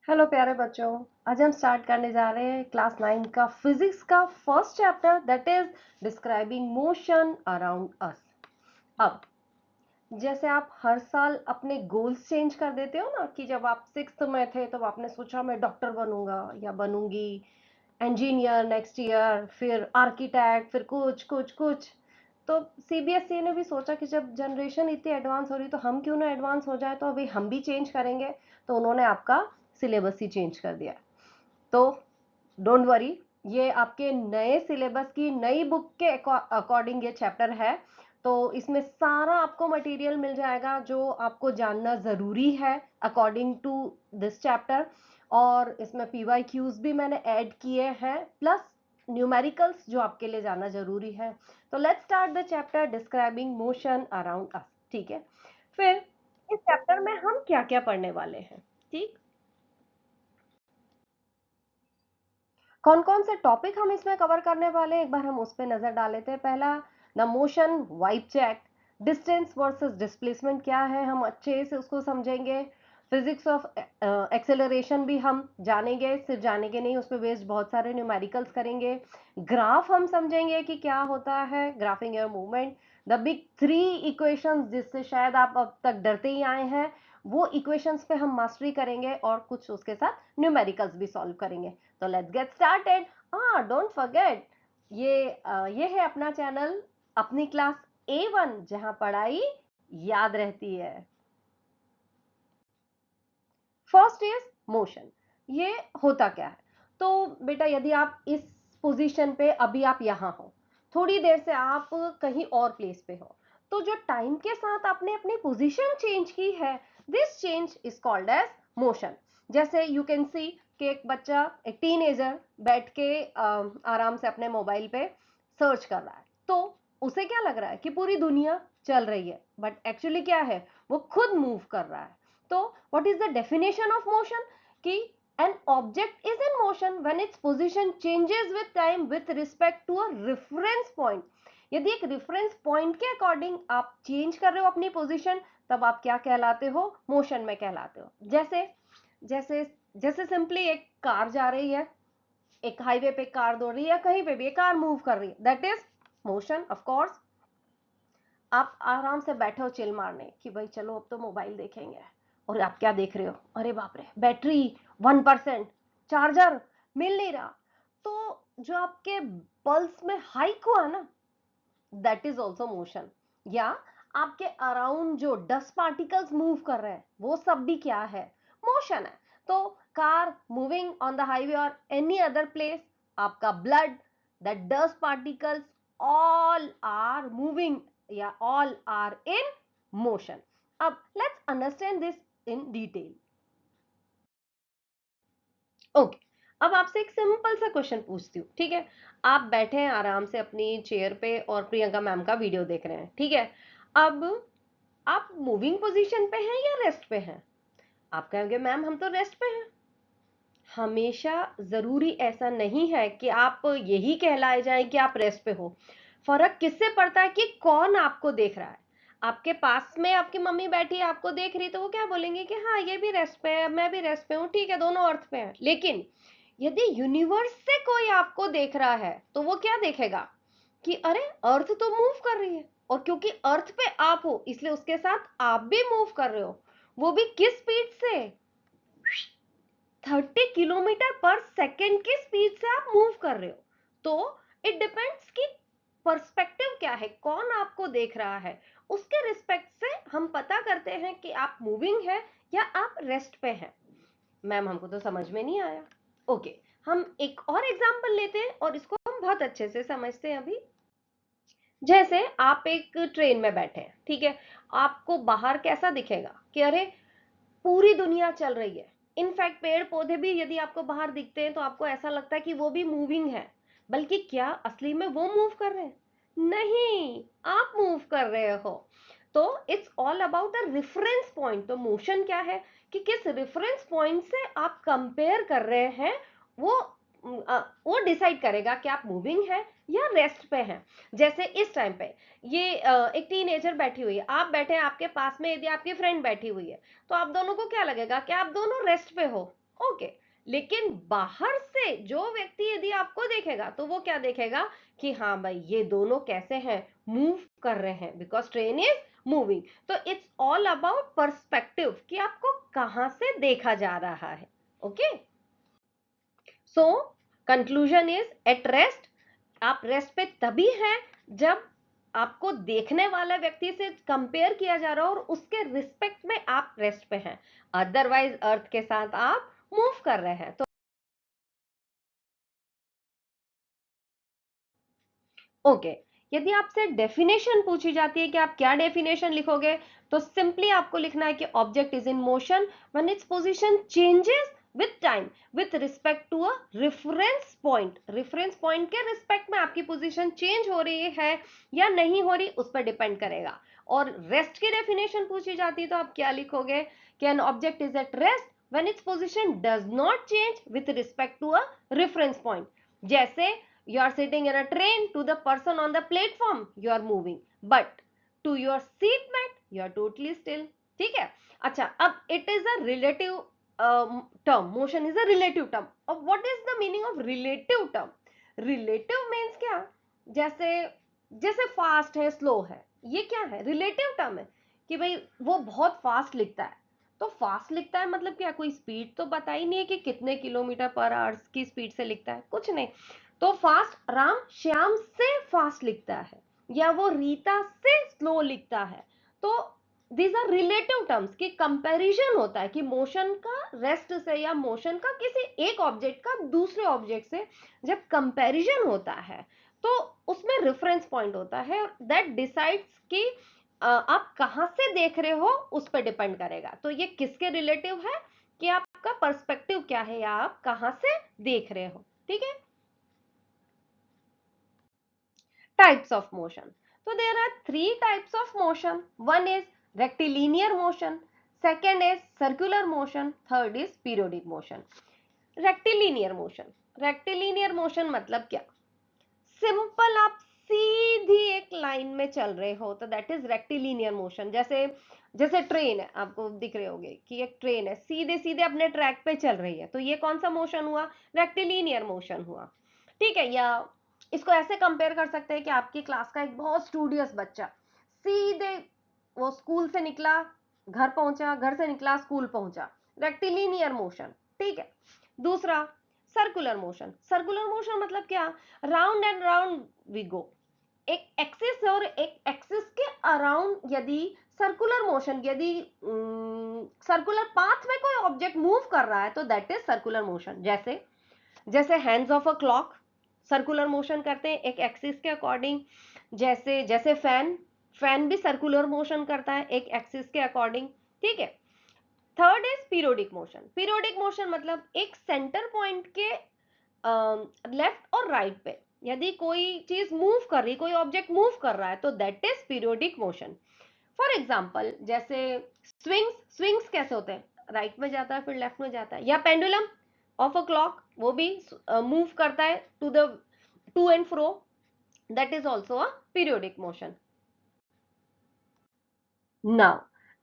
Hello प्यारे बच्चों। आज हम स्टार्ट करने जा रहे हैं क्लास 9 का फिजिक्स का first chapter, that is describing motion around us. अब जैसे आप हर साल अपने गोल्स चेंज कर देते हो ना, कि जब आप 6th में थे तब आपने सोचा मैं डॉक्टर बनूंगा या बनूंगी, इंजीनियर नेक्स्ट ईयर, फिर आर्किटेक्ट, फिर कुछ कुछ कुछ। तो सीबीएसई ने भी सोचा कि जब जनरेशन इतनी एडवांस हो रही तो हम क्यों ना एडवांस हो जाए, तो अभी हम भी चेंज करेंगे। तो उन्होंने आपका सिलेबस ही चेंज कर दिया। तो डोंट वरी, ये आपके नए सिलेबस की नई बुक के अकॉर्डिंग ये चैप्टर है। तो इसमें सारा आपको मटेरियल मिल जाएगा जो आपको जानना जरूरी है अकॉर्डिंग टू दिस चैप्टर। और इसमें पीवाई क्यूज भी मैंने ऐड किए हैं, प्लस न्यूमेरिकल्स जो आपके लिए जानना जरूरी है। तो let's start the chapter describing motion around us. ठीक है, फिर इस चैप्टर में हम क्या क्या पढ़ने वाले हैं, ठीक, कौन कौन से टॉपिक हम इसमें कवर करने वाले हैं, एक बार हम उस पर नजर डाल लेते हैं। पहला, the motion vibe check, distance versus displacement क्या है, हम अच्छे से उसको समझेंगे। फिजिक्स ऑफ एक्सेलरेशन भी हम जानेंगे, सिर्फ जाने के नहीं, उस पर बेस्ड बहुत सारे न्यूमेरिकल्स करेंगे। ग्राफ हम समझेंगे कि क्या होता है, graphic air movement, the big three equations जिससे शायद आप अब तक डरते ही आए हैं, वो इक्वेशंस पे हम मास्टरी करेंगे और कुछ उसके साथ न्यूमेरिकल्स भी सॉल्व करेंगे। तो let's get started. Don't forget, ये है अपना चैनल, अपनी क्लास A1, जहां पढ़ाई याद रहती है। First is motion. ये होता क्या है? तो बेटा, यदि आप इस पोजीशन पे अभी आप यहां हो, थोड़ी देर से आप कहीं और प्लेस पे हो, तो जो टाइम के साथ आपने अपनी पोजीशन चेंज की है, this change is called as motion. जैसे यू कैन सी कि एक बच्चा, एक टीनेजर बैठ के आराम से अपने मोबाइल पे सर्च कर रहा है, तो उसे क्या लग रहा है कि पूरी दुनिया चल रही है, बट एक्चुअली क्या है, वो खुद मूव कर रहा है। तो what is the definition of motion? कि an object is in motion when its position changes with time with respect to a reference point. यदि एक reference point के अकॉर्डिंग आप चेंज कर रहे हो अपनी पोजीशन, तब आप क्या कहलाते हो, मोशन में कहलाते हो। जैसे जैसे जैसे सिंपली एक कार जा रही है, एक हाईवे पे कार दौड़ रही है, या कहीं पे भी एक कार मूव कर रही है, that is motion of course. आप आराम से बैठे हो चिल मारने कि भाई चलो अब तो मोबाइल देखेंगे, और आप क्या देख रहे हो, अरे बाप रे, बैटरी 1%, चार्जर मिल नहीं रहा। तो जो आपके पल्स में हाइक हुआ ना, दैट इज ऑल्सो मोशन। या आपके अराउंड जो डस्ट पार्टिकल्स मूव कर रहे हैं, वो सब भी क्या है, मोशन है। तो car moving on the highway और एनी अदर प्लेस, आपका blood, that dust particles, all are moving या ऑल आर इन मोशन। अब let's understand this in detail. Okay, अब आपसे एक सिंपल सा क्वेश्चन पूछती हूँ, ठीक है। आप बैठे हैं आराम से अपनी चेयर पे और प्रियंका मैम का वीडियो देख रहे हैं, ठीक है। अब आप मूविंग पोजीशन पे हैं या रेस्ट पे हैं? आप कहेंगे मैम हम तो रेस्ट पे हैं। हमेशा जरूरी ऐसा नहीं है कि आप यही कहलाए जाए कि आप रेस्ट पे हो। फर्क किससे पड़ता है कि कौन आपको देख रहा है। आपके पास में आपकी मम्मी बैठी है, आपको देख रही, तो वो क्या बोलेंगे कि हाँ ये भी रेस्ट पे है, मैं भी रेस्ट पे हूँ, ठीक है, दोनों अर्थ पे हैं। लेकिन यदि यूनिवर्स से कोई आपको देख रहा है, तो वो क्या देखेगा कि अरे अर्थ तो मूव कर रही है, और क्योंकि अर्थ पे आप हो इसलिए उसके साथ आप भी मूव कर रहे हो। वो भी किस स्पीड से, 30 किलोमीटर पर सेकेंड की स्पीड से आप मूव कर रहे हो। तो इट डिपेंड्स कि पर्सपेक्टिव क्या है, कौन आपको देख रहा है, उसके रिस्पेक्ट से हम पता करते हैं कि आप मूविंग है या आप रेस्ट पे हैं। मैम हमको तो समझ में नहीं आया। ओके, हम एक और एग्जांपल लेते हैं और इसको हम बहुत अच्छे से समझते हैं अभी। जैसे आप एक ट्रेन में बैठे हैं, ठीक है, आपको बाहर कैसा दिखेगा कि अरे पूरी दुनिया चल रही है। इनफैक्ट पेड़ पौधे भी यदि आपको बाहर दिखते हैं तो आपको ऐसा लगता है कि वो भी मूविंग है, बल्कि क्या असली में वो मूव कर रहे हैं? नहीं, आप मूव कर रहे हो। तो it's all about the reference point. तो मोशन क्या है कि किस रेफरेंस पॉइंट से आप कंपेयर कर रहे हैं, वो वो डिसाइड करेगा कि आप मूविंग है या रेस्ट पे हैं। जैसे इस टाइम पे ये एक टीनेजर बैठी हुई है, आप बैठे हैं, आपके पास में यदि आपकी फ्रेंड बैठी हुई है, तो आप दोनों को क्या लगेगा कि आप दोनों रेस्ट पे हो। ओके, लेकिन बाहर से जो व्यक्ति यदि आपको देखेगा तो वो क्या देखेगा कि हाँ भाई ये दोनों कैसे हैं, मूव कर रहे हैं, बिकॉज ट्रेन इज मूविंग। तो इट्स ऑल अबाउट पर्सपेक्टिव कि आपको कहां से देखा जा रहा है। Okay, so conclusion is at rest. आप रेस्ट पे तभी हैं जब आपको देखने वाला व्यक्ति से कंपेयर किया जा रहा हो और उसके रिस्पेक्ट में आप रेस्ट पे हैं, अदरवाइज अर्थ के साथ आप मूव कर रहे हैं। तो ओके, यदि आपसे डेफिनेशन पूछी जाती है कि आप क्या डेफिनेशन लिखोगे, तो सिंपली आपको लिखना है कि object is in motion when its position changes with time with respect to a reference point. Reference point के रिस्पेक्ट में आपकी पोजीशन चेंज हो रही है या नहीं हो रही, उस पर डिपेंड करेगा। और रेस्ट की डेफिनेशन पूछी जाती है तो आप क्या लिखोगे कि an object is at rest when its position does not change with respect to a reference point. जैसे you are sitting in a train, to the person on the platform you are moving, but to your seatmate you are totally still। ठीक है, अच्छा, अब it is a relative term, motion is a relative term। अब what is the meaning of relative term? relative means क्या, जैसे जैसे fast है slow है, ये क्या है, रिलेटिव टर्म है कि भाई वो बहुत फास्ट लिखता है। तो फास्ट लिखता है मतलब क्या, कोई स्पीड तो पता ही नहीं है कि कितने किलोमीटर पर आवर की स्पीड से लिखता है, कुछ नहीं। तो फास्ट राम श्याम से फास्ट लिखता है या वो रीता से स्लो लिखता है। तो दीज आर रिलेटिव टर्म्स की कंपैरिजन होता है कि मोशन का रेस्ट से या मोशन का किसी एक ऑब्जेक्ट का दूसरे ऑब्जेक्ट से जब कंपैरिजन होता है तो उसमें रेफरेंस पॉइंट होता है, दैट डिसाइड्स कि आप कहां से देख रहे हो उस पर डिपेंड करेगा। तो ये किसके रिलेटिव है कि आपका पर्सपेक्टिव क्या है या आप कहां से देख रहे हो। ठीक है, types of motion, so there are three types of motion। one is rectilinear motion, second is circular motion, third is periodic motion। rectilinear motion, rectilinear motion मतलब क्या, सिंपल आप सीधी एक लाइन में चल रहे हो तो दैट इज रेक्टिलिनियर मोशन। जैसे जैसे ट्रेन है, आपको दिख रहे होंगे कि एक ट्रेन है सीधे सीधे अपने ट्रैक पे चल रही है, तो ये कौन सा मोशन हुआ, रेक्टिलिनियर मोशन हुआ। ठीक है, या इसको ऐसे कंपेयर कर सकते हैं कि आपकी क्लास का एक बहुत स्टूडियस बच्चा सीधे वो स्कूल से निकला, घर पहुंचा, घर से निकला, स्कूल पहुंचा, रेक्टिलिनियर मोशन। ठीक है, दूसरा सर्कुलर मोशन। सर्कुलर मोशन मतलब क्या, round and round we go, एक एक्सिस और एक एक्सिस के अराउंड यदि सर्कुलर मोशन, यदि सर्कुलर पाथ में कोई ऑब्जेक्ट मूव कर रहा है तो दैट इज सर्कुलर मोशन। जैसे जैसे hands of a clock circular motion करते हैं एक एक्सिस के अकॉर्डिंग। जैसे जैसे फैन, फैन भी सर्कुलर मोशन करता है एक एक्सिस के अकॉर्डिंग। ठीक है, third is periodic motion. Periodic motion मतलब एक सेंटर पॉइंट के लेफ्ट और राइट पे यदि कोई चीज मूव कर रही, कोई ऑब्जेक्ट मूव कर रहा है तो that is periodic motion. For example जैसे स्विंग्स, स्विंग्स कैसे होते हैं, राइट में जाता है फिर लेफ्ट में जाता है, या पेंडुलम ऑफ अ क्लॉक वो भी मूव करता है to the to and fro, that is also a periodic motion. Now,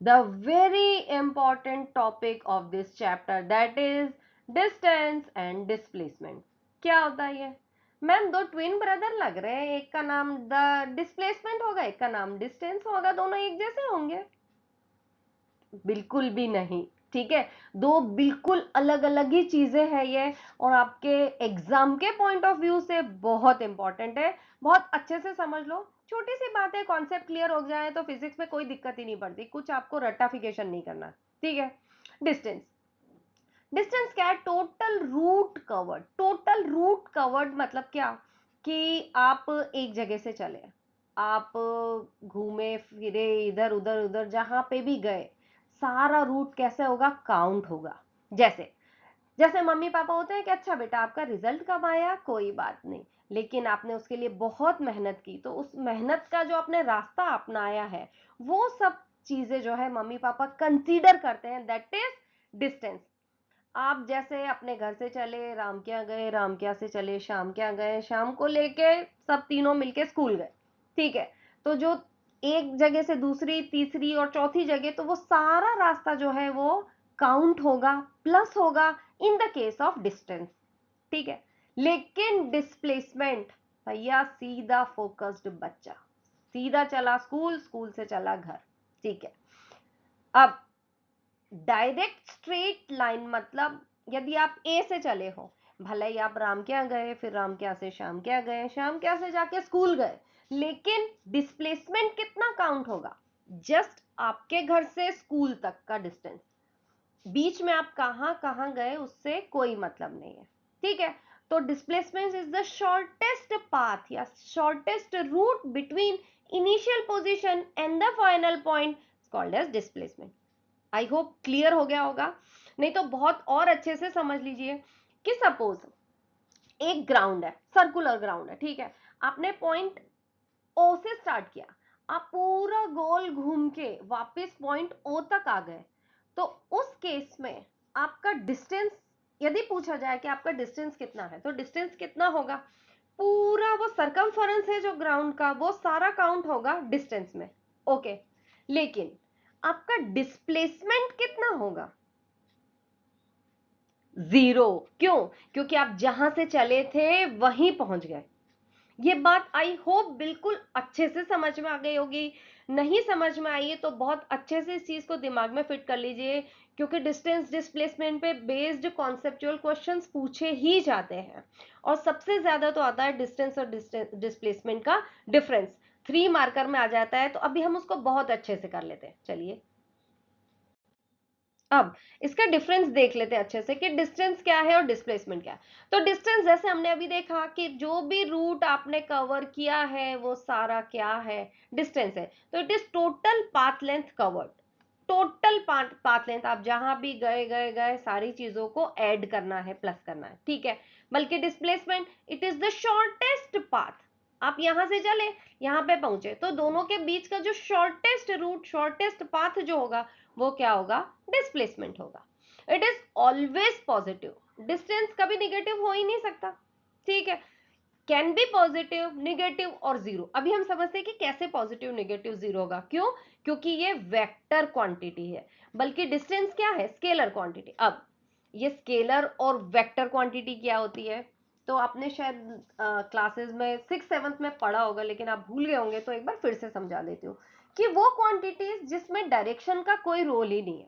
the very important topic of this chapter, that is distance and displacement। क्या होता है ये, मैम दो ट्विन ब्रदर लग रहे हैं, एक का नाम द डिस्प्लेसमेंट होगा एक का नाम डिस्टेंस होगा, दोनों एक जैसे होंगे? बिल्कुल भी नहीं। ठीक है, दो बिल्कुल अलग अलग ही चीजें हैं ये, और आपके एग्जाम के पॉइंट ऑफ व्यू से बहुत इंपॉर्टेंट है। बहुत अच्छे से समझ लो, छोटी सी बात है, कॉन्सेप्ट क्लियर हो जाए तो फिजिक्स में कोई दिक्कत ही नहीं पड़ती, कुछ आपको रट्टाफिकेशन नहीं करना। ठीक है, डिस्टेंस, डिस्टेंस क्या है, total route covered. Total route covered मतलब क्या कि आप एक जगह से चले, आप घूमे फिरे इधर उधर उधर जहां पे भी गए, सारा रूट कैसे होगा, काउंट होगा। जैसे जैसे मम्मी पापा होते हैं कि अच्छा बेटा आपका रिजल्ट कब आया, कोई बात नहीं, लेकिन आपने उसके लिए बहुत मेहनत की, तो उस मेहनत का जो आपने रास्ता अपनाया है वो सब चीजें जो है मम्मी पापा कंसीडर करते हैं, दैट इज डिस्टेंस। आप जैसे अपने घर से चले, राम के यहाँ गए, राम के यहाँ से चले, श्याम के यहाँ गए, शाम को लेके सब तीनों मिलके स्कूल गए। ठीक है, तो जो एक जगह से दूसरी तीसरी और चौथी जगह, तो वो सारा रास्ता जो है वो काउंट होगा, प्लस होगा in the case of distance, ठीक है। लेकिन डिस्प्लेसमेंट, भैया सीधा फोकस्ड बच्चा, सीधा चला स्कूल, स्कूल से चला घर, ठीक है। अब डायरेक्ट स्ट्रेट लाइन मतलब यदि आप ए से चले हो, भले ही आप राम के यहाँ गए, फिर राम के यहाँ से श्याम के यहाँ गए, श्याम के यहाँ से जाके स्कूल गए, लेकिन डिस्प्लेसमेंट कितना काउंट होगा? जस्ट आपके घर से स्कूल तक का डिस्टेंस, बीच में आप कहां कहां गए उससे कोई मतलब नहीं है, ठीक है। तो displacement is the shortest path या shortest route between initial position and the final point called as displacement. I hope clear हो गया होगा, नहीं तो बहुत और अच्छे से समझ लीजिए कि सपोज एक ग्राउंड है, सर्कुलर ग्राउंड है, ठीक है। आपने पॉइंट ओ से स्टार्ट किया, आप पूरा गोल घूम के वापस पॉइंट ओ तक आ गए, तो उस केस में आपका डिस्टेंस, यदि पूछा जाए कि आपका डिस्टेंस कितना है, तो डिस्टेंस कितना होगा? पूरा वो सर्कमफरेंस है जो ग्राउंड का, वो सारा काउंट होगा डिस्टेंस में, ओके। लेकिन आपका डिस्प्लेसमेंट कितना होगा? 0। क्यों? क्योंकि आप जहां से चले थे वहीं पहुंच गए। ये बात आई होप बिल्कुल अच्छे से समझ में आ गई होगी। नहीं समझ में आई है तो बहुत अच्छे से इस चीज को दिमाग में फिट कर लीजिए, क्योंकि डिस्टेंस डिस्प्लेसमेंट पे बेस्ड कॉन्सेप्चुअल क्वेश्चंस पूछे ही जाते हैं, और सबसे ज्यादा तो आता है डिस्टेंस और डिस्प्लेसमेंट का डिफरेंस, 3 मार्कर में आ जाता है। तो अभी हम उसको बहुत अच्छे से कर लेते हैं, चलिए अब इसका डिफरेंस देख लेते हैं अच्छे से कि डिस्टेंस क्या है और डिस्प्लेसमेंट क्या है। तो डिस्टेंस जैसे हमने अभी देखा कि जो भी रूट आपने कवर किया है वो सारा क्या है? डिस्टेंस है। तो it is total path length covered, total path length, आप जहां भी गए गए गए सारी चीजों को ऐड करना है, प्लस करना है, ठीक है। बल्कि displacement it is the shortest path, आप यहां से चले यहां पे पहुंचे, तो दोनों के बीच का जो शॉर्टेस्ट रूट, शॉर्टेस्ट पाथ जो होगा वो क्या होगा? डिस्प्लेसमेंट होगा। It is always positive, distance कभी निगेटिव हो ही नहीं सकता, ठीक है। कैन बी पॉजिटिव, निगेटिव और जीरो। अभी हम समझते हैं कि कैसे पॉजिटिव, निगेटिव, जीरो होगा। क्यों? क्योंकि ये वेक्टर क्वांटिटी है, बल्कि डिस्टेंस क्या है? Scalar quantity. अब ये स्केलर और वेक्टर क्वांटिटी क्या होती है? तो आपने शायद क्लासेस में 6th 7th में पढ़ा होगा, लेकिन आप भूल गए होंगे, तो एक बार फिर से समझा देती हूँ कि वो क्वांटिटीज जिसमें डायरेक्शन का कोई रोल ही नहीं है,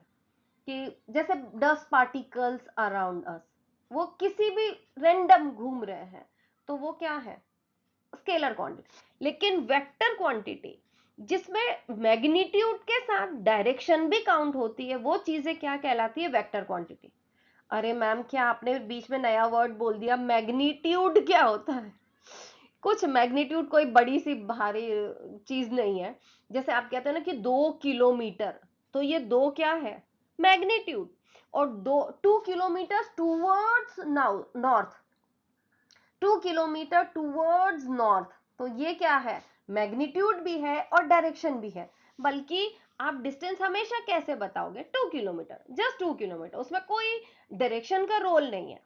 कि जैसे डस्ट पार्टिकल्स अराउंड अस, वो किसी भी रेंडम घूम रहे हैं, तो वो क्या है? Scalar quantity. लेकिन वेक्टर क्वांटिटी जिसमें मैग्नीट्यूड के साथ डायरेक्शन भी काउंट होती है, वो चीजें क्या कहलाती है? Vector quantity. अरे मैम, क्या आपने बीच में नया वर्ड बोल दिया, मैग्नीट्यूड क्या होता है? कुछ मैग्नीट्यूड कोई बड़ी सी भारी चीज नहीं है। जैसे आप कहते हैं ना कि 2 किलोमीटर, तो ये 2 क्या है? मैग्नीट्यूड। और 2 kilometre towards north, 2 kilometre towards north, तो ये क्या है? मैग्नीट्यूड भी है और डायरेक्शन भी है। बल्कि आप डिस्टेंस हमेशा कैसे बताओगे? 2 किलोमीटर, जस्ट 2 किलोमीटर, उसमें कोई डायरेक्शन का रोल नहीं है,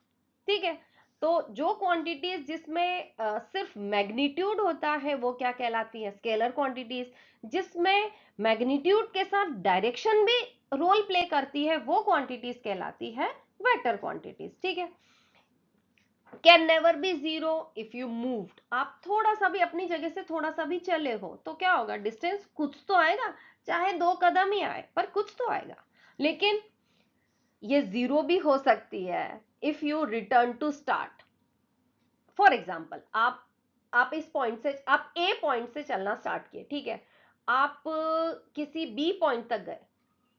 ठीक है। तो जो क्वांटिटीज जिसमें सिर्फ मैग्नीट्यूड होता है वो क्या कहलाती है? Scalar quantities. जिसमें मैग्नीट्यूड के साथ डायरेक्शन भी रोल प्ले करती है, वो क्वांटिटीज कहलाती है वेक्टर क्वांटिटीज, ठीक है। Can never be zero if you moved, आप थोड़ा सा भी अपनी जगह से थोड़ा सा भी चले हो तो क्या होगा? डिस्टेंस कुछ तो आएगा, चाहे 2 कदम ही आए, पर कुछ तो आएगा। लेकिन ये जीरो भी हो सकती है if you return to start. For example, आप इस पॉइंट से, आप ए पॉइंट से चलना स्टार्ट किए, ठीक है। आप किसी बी पॉइंट तक गए,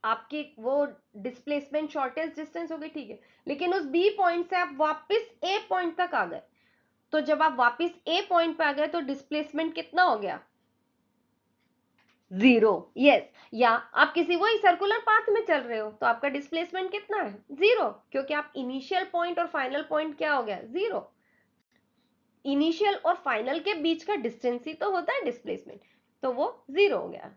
आपकी वो डिस्प्लेसमेंट शॉर्टेस्ट डिस्टेंस हो गई, ठीक है। लेकिन उस बी पॉइंट से आप वापस ए पॉइंट तक आ गए, तो जब आप वापस ए पॉइंट पे आ गए तो डिस्प्लेसमेंट कितना हो गया? 0। यस। या आप किसी वही सर्कुलर पाथ में चल रहे हो तो आपका डिस्प्लेसमेंट कितना है? 0, क्योंकि आप इनिशियल पॉइंट और फाइनल पॉइंट क्या हो गया? 0। इनिशियल और फाइनल के बीच का डिस्टेंस ही तो होता है डिस्प्लेसमेंट, तो वो 0 हो गया।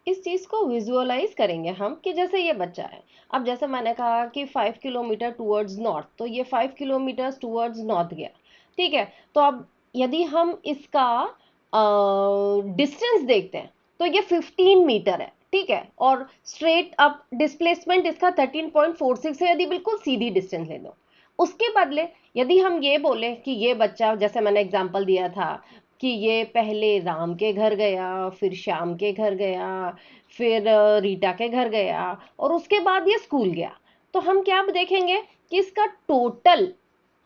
इस चीज को विजुअलाइज करेंगे हम कि जैसे ये बच्चा है, अब जैसे मैंने कहा कि 5 किलोमीटर टूवर्ड्स नॉर्थ, तो ये 5 किलोमीटर टूवर्ड्स नॉर्थ गया, ठीक है। तो अब यदि हम इसका डिस्टेंस देखते हैं तो ये 15 मीटर है, ठीक है, और स्ट्रेट अप डिस्प्लेसमेंट इसका 13.46 है यदि बिल्कुल सीधी डिस्टेंस ले लो। उसके बदले यदि हम ये बोले कि ये बच्चा, जैसे मैंने एग्जांपल दिया था कि ये पहले राम के घर गया, फिर श्याम के घर गया, फिर रीटा के घर गया, और उसके बाद ये स्कूल गया, तो हम क्या देखेंगे कि इसका टोटल,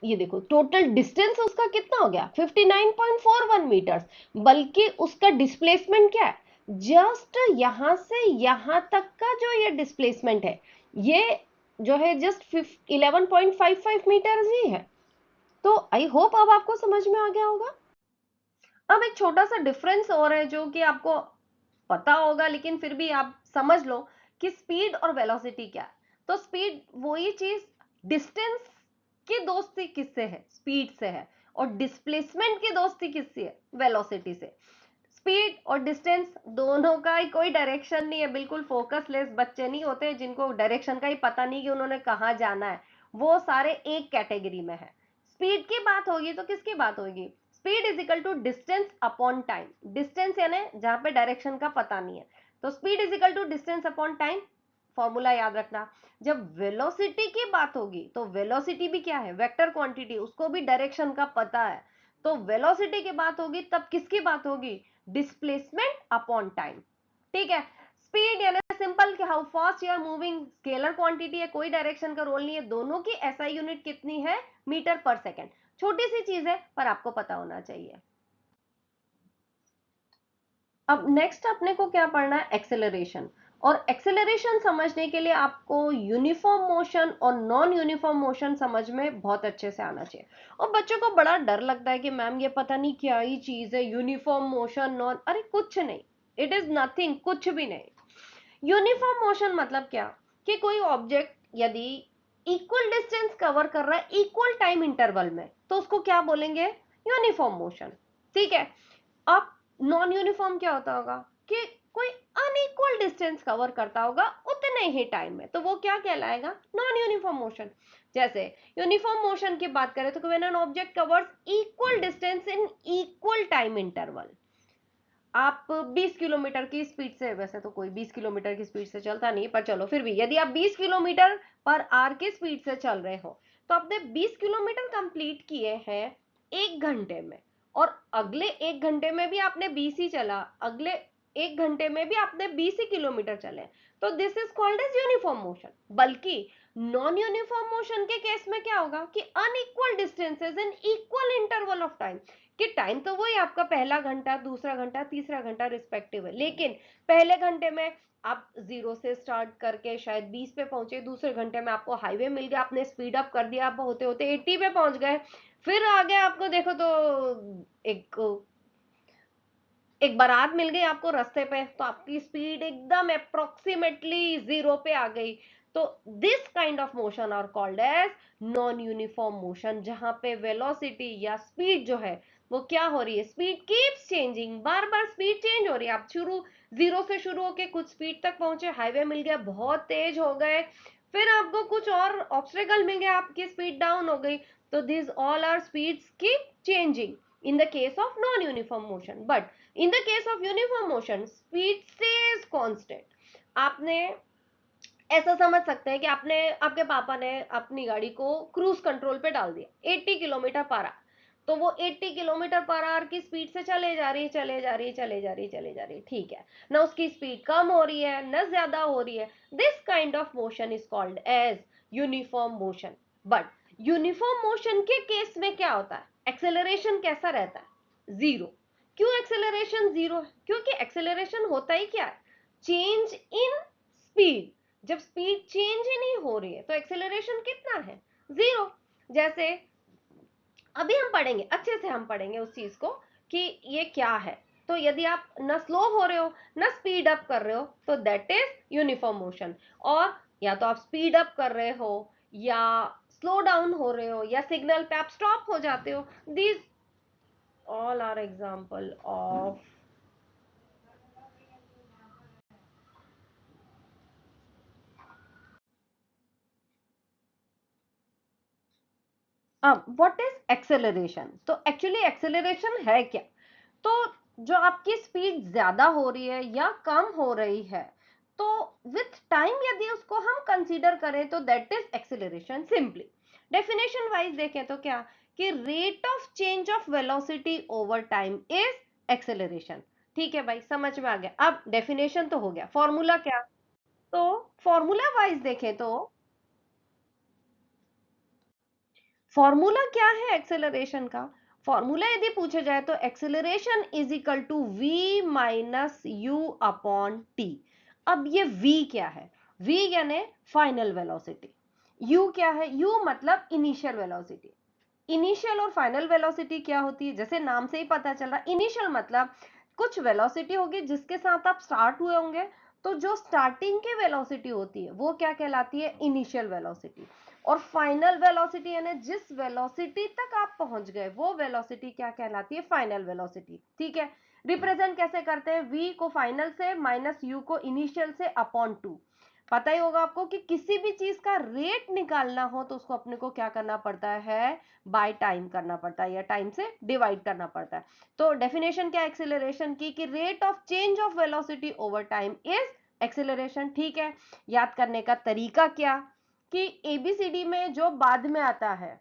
ये देखो टोटल डिस्टेंस उसका कितना हो गया 59.41 मीटर्स, बल्कि उसका डिस्प्लेसमेंट क्या है, जस्ट यहां से यहां तक का जो ये डिस्प्लेसमेंट है, ये जो है जस्ट 11.55 मीटर्स ही है। तो आई होप अब आपको समझ में आ गया होगा। अब एक छोटा सा डिफरेंस और है जो कि आपको पता होगा, लेकिन फिर भी आप समझ लो कि स्पीड और वेलोसिटी क्या है। तो स्पीड वही चीज, डिस्टेंस की दोस्ती किससे है, स्पीड से है, और डिस्प्लेसमेंट की दोस्ती किससे है, वेलोसिटी से। स्पीड और डिस्टेंस दोनों का ही कोई डायरेक्शन नहीं है, बिल्कुल फोकसलेस बच्चे नहीं होते जिनको डायरेक्शन का ही पता नहीं कि उन्होंने कहाँ जाना है, वो सारे एक कैटेगरी में है। स्पीड की बात होगी तो किसकी बात होगी, speed is equal to distance upon time. Distance यानी जहां पे डायरेक्शन का पता नहीं है, तो speed is equal to distance upon time, formula याद रखना। जब वेलोसिटी की बात होगी तो वेलोसिटी भी क्या है, वेक्टर क्वांटिटी, उसको भी डायरेक्शन का पता है। तो वेलोसिटी की बात होगी तब किसकी बात होगी, डिस्प्लेसमेंट अपॉन टाइम। ठीक है, स्पीड यानी सिंपल कि how fast you are moving, scalar quantity है, कोई डायरेक्शन का रोल नहीं है, दोनों की एसआई यूनिट कितनी है, मीटर पर सेकेंड। छोटी सी चीज है पर आपको पता होना चाहिए। अब नेक्स्ट अपने को क्या पढ़ना है, एक्सेलरेशन। और एक्सेलरेशन समझने के लिए आपको यूनिफॉर्म मोशन और नॉन यूनिफॉर्म मोशन समझ में बहुत अच्छे से आना चाहिए। और बच्चों को बड़ा डर लगता है कि मैम ये पता नहीं क्या ही चीज है यूनिफॉर्म मोशन नॉन, अरे कुछ नहीं, इट इज नथिंग, कुछ भी नहीं। यूनिफॉर्म मोशन मतलब क्या, कि कोई ऑब्जेक्ट यदि इक्वल डिस्टेंस कवर कर रहा है इक्वल टाइम इंटरवल में तो उसको क्या बोलेंगे, यूनिफॉर्म मोशन। ठीक है, अब नॉन यूनिफॉर्म क्या होता होगा कि कोई अनइक्वल डिस्टेंस कवर करता होगा उतने ही टाइम में, तो वो क्या कहलाएगा, नॉन यूनिफॉर्म मोशन। जैसे यूनिफॉर्म मोशन की बात करें तो when an object covers equal distance in equal time interval. आप 20 किलोमीटर की स्पीड से, वैसे तो कोई 20 किलोमीटर की स्पीड से चलता नहीं, पर चलो फिर भी यदि आप 20 किलोमीटर पर आवर की स्पीड से चल रहे हो तो आपने 20 किलोमीटर कंप्लीट किए हैं 1 घंटे में, और अगले 1 घंटे में भी आपने 20 ही चला, अगले 1 घंटे में भी आपने 20 ही किलोमीटर चले, तो this is called as uniform motion. बल्कि नॉन यूनिफॉर्म मोशन के केस में क्या होगा कि unequal distances in equal interval of time, कि टाइम तो वही आपका पहला घंटा, दूसरा घंटा, तीसरा घंटा रिस्पेक्टिव है, लेकिन पहले घंटे में आप 0 से स्टार्ट करके शायद 20 पे पहुंचे, दूसरे घंटे में आपको हाईवे मिल गया, आपने स्पीड अप कर दिया, आप होते होते 80 पे पहुंच गए, फिर आगे आपको देखो तो एक एक बारात मिल गई आपको रास्ते पे, तो आपकी स्पीड एकदम अप्रोक्सीमेटली 0 पे आ गई। तो this kind of motion are called as non uniform motion, जहां पे वेलोसिटी या स्पीड जो है वो क्या हो रही है, स्पीड कीप्स चेंजिंग, बार बार स्पीड चेंज हो रही है। आप शुरू 0 से शुरू होके कुछ स्पीड तक पहुंचे, हाईवे मिल गया, बहुत तेज हो गए, फिर आपको कुछ और ऑब्स्टेकल मिल गया, आपकी स्पीड डाउन हो गई। तो this all are speeds keep changing in the case of non-uniform motion, but in the case of uniform motion speed stays constant। आपने ऐसा समझ सकते हैं कि आपने, आपके पापा ने अपनी गाड़ी को क्रूज कंट्रोल पे डाल दिया 80 किलोमीटर पर आवर, तो वो 80 किलोमीटर पर आवर की स्पीड से चले जा रही, चले जा रही, चले जा रही, चले जा रही, ठीक है ना, उसकी स्पीड कम हो रही है ना ज्यादा हो रही है। This kind of motion is called as uniform motion. But uniform motion के केस में क्या होता है, एक्सेलरेशन कैसा रहता है, जीरो। क्यों एक्सेलरेशन जीरो है, क्योंकि एक्सेलरेशन होता ही क्या है, चेंज इन स्पीड। जब स्पीड चेंज ही नहीं हो रही है तो एक्सेलरेशन कितना है, जीरो। जैसे अभी हम पढ़ेंगे, अच्छे से हम पढ़ेंगे उस चीज को कि ये क्या है। तो यदि आप न स्लो हो रहे हो न स्पीड अप कर रहे हो तो दैट इज यूनिफॉर्म मोशन। और या तो आप स्पीड अप कर रहे हो या स्लो डाउन हो रहे हो या सिग्नल पे आप स्टॉप हो जाते हो, these all are example of. अब व्हाट इज एक्सेलरेशन, तो एक्चुअली एक्सेलरेशन है क्या, तो जो आपकी स्पीड ज्यादा हो रही है या कम हो रही है तो विथ टाइम यदि उसको हम कंसीडर करें तो that is acceleration simply. Definition wise देखें तो क्या कि rate of change of velocity over time is acceleration. ठीक है भाई, समझ में आ गया। अब डेफिनेशन तो हो गया, फॉर्मूला क्या, तो फॉर्मूला वाइज देखें तो फॉर्मूला क्या है एक्सेलरेशन का, फॉर्मूला यदि पूछा जाए तो acceleration is equal to v minus u upon t. अब ये v क्या है, v यानी फाइनल वेलोसिटी, u क्या है, u मतलब इनिशियल वेलोसिटी। इनिशियल और फाइनल वेलोसिटी क्या होती है, जैसे नाम से ही पता चल रहा है, इनिशियल मतलब कुछ वेलोसिटी होगी जिसके साथ आप स्टार्ट हुए होंगे, तो जो स्टार्टिंग की वेलोसिटी होती है वो क्या कहलाती है, इनिशियल वेलोसिटी। और फाइनल वेलोसिटी यानी जिस वेलोसिटी तक आप पहुंच गए वो वेलोसिटी क्या कहलाती है, फाइनल वेलोसिटी। ठीक है, रिप्रेजेंट कैसे करते हैं, v को फाइनल से माइनस u को इनिशियल से अपॉन 2। पता ही होगा आपको कि किसी भी चीज का रेट निकालना हो तो उसको अपने को क्या करना पड़ता है, बाय टाइम करना पड़ता है या टाइम से डिवाइड करना पड़ता है। तो डेफिनेशन क्या एक्सेलरेशन की कि rate of change of velocity over time is acceleration. ठीक है, याद करने का तरीका क्या कि एबीसीडी में जो बाद में आता है,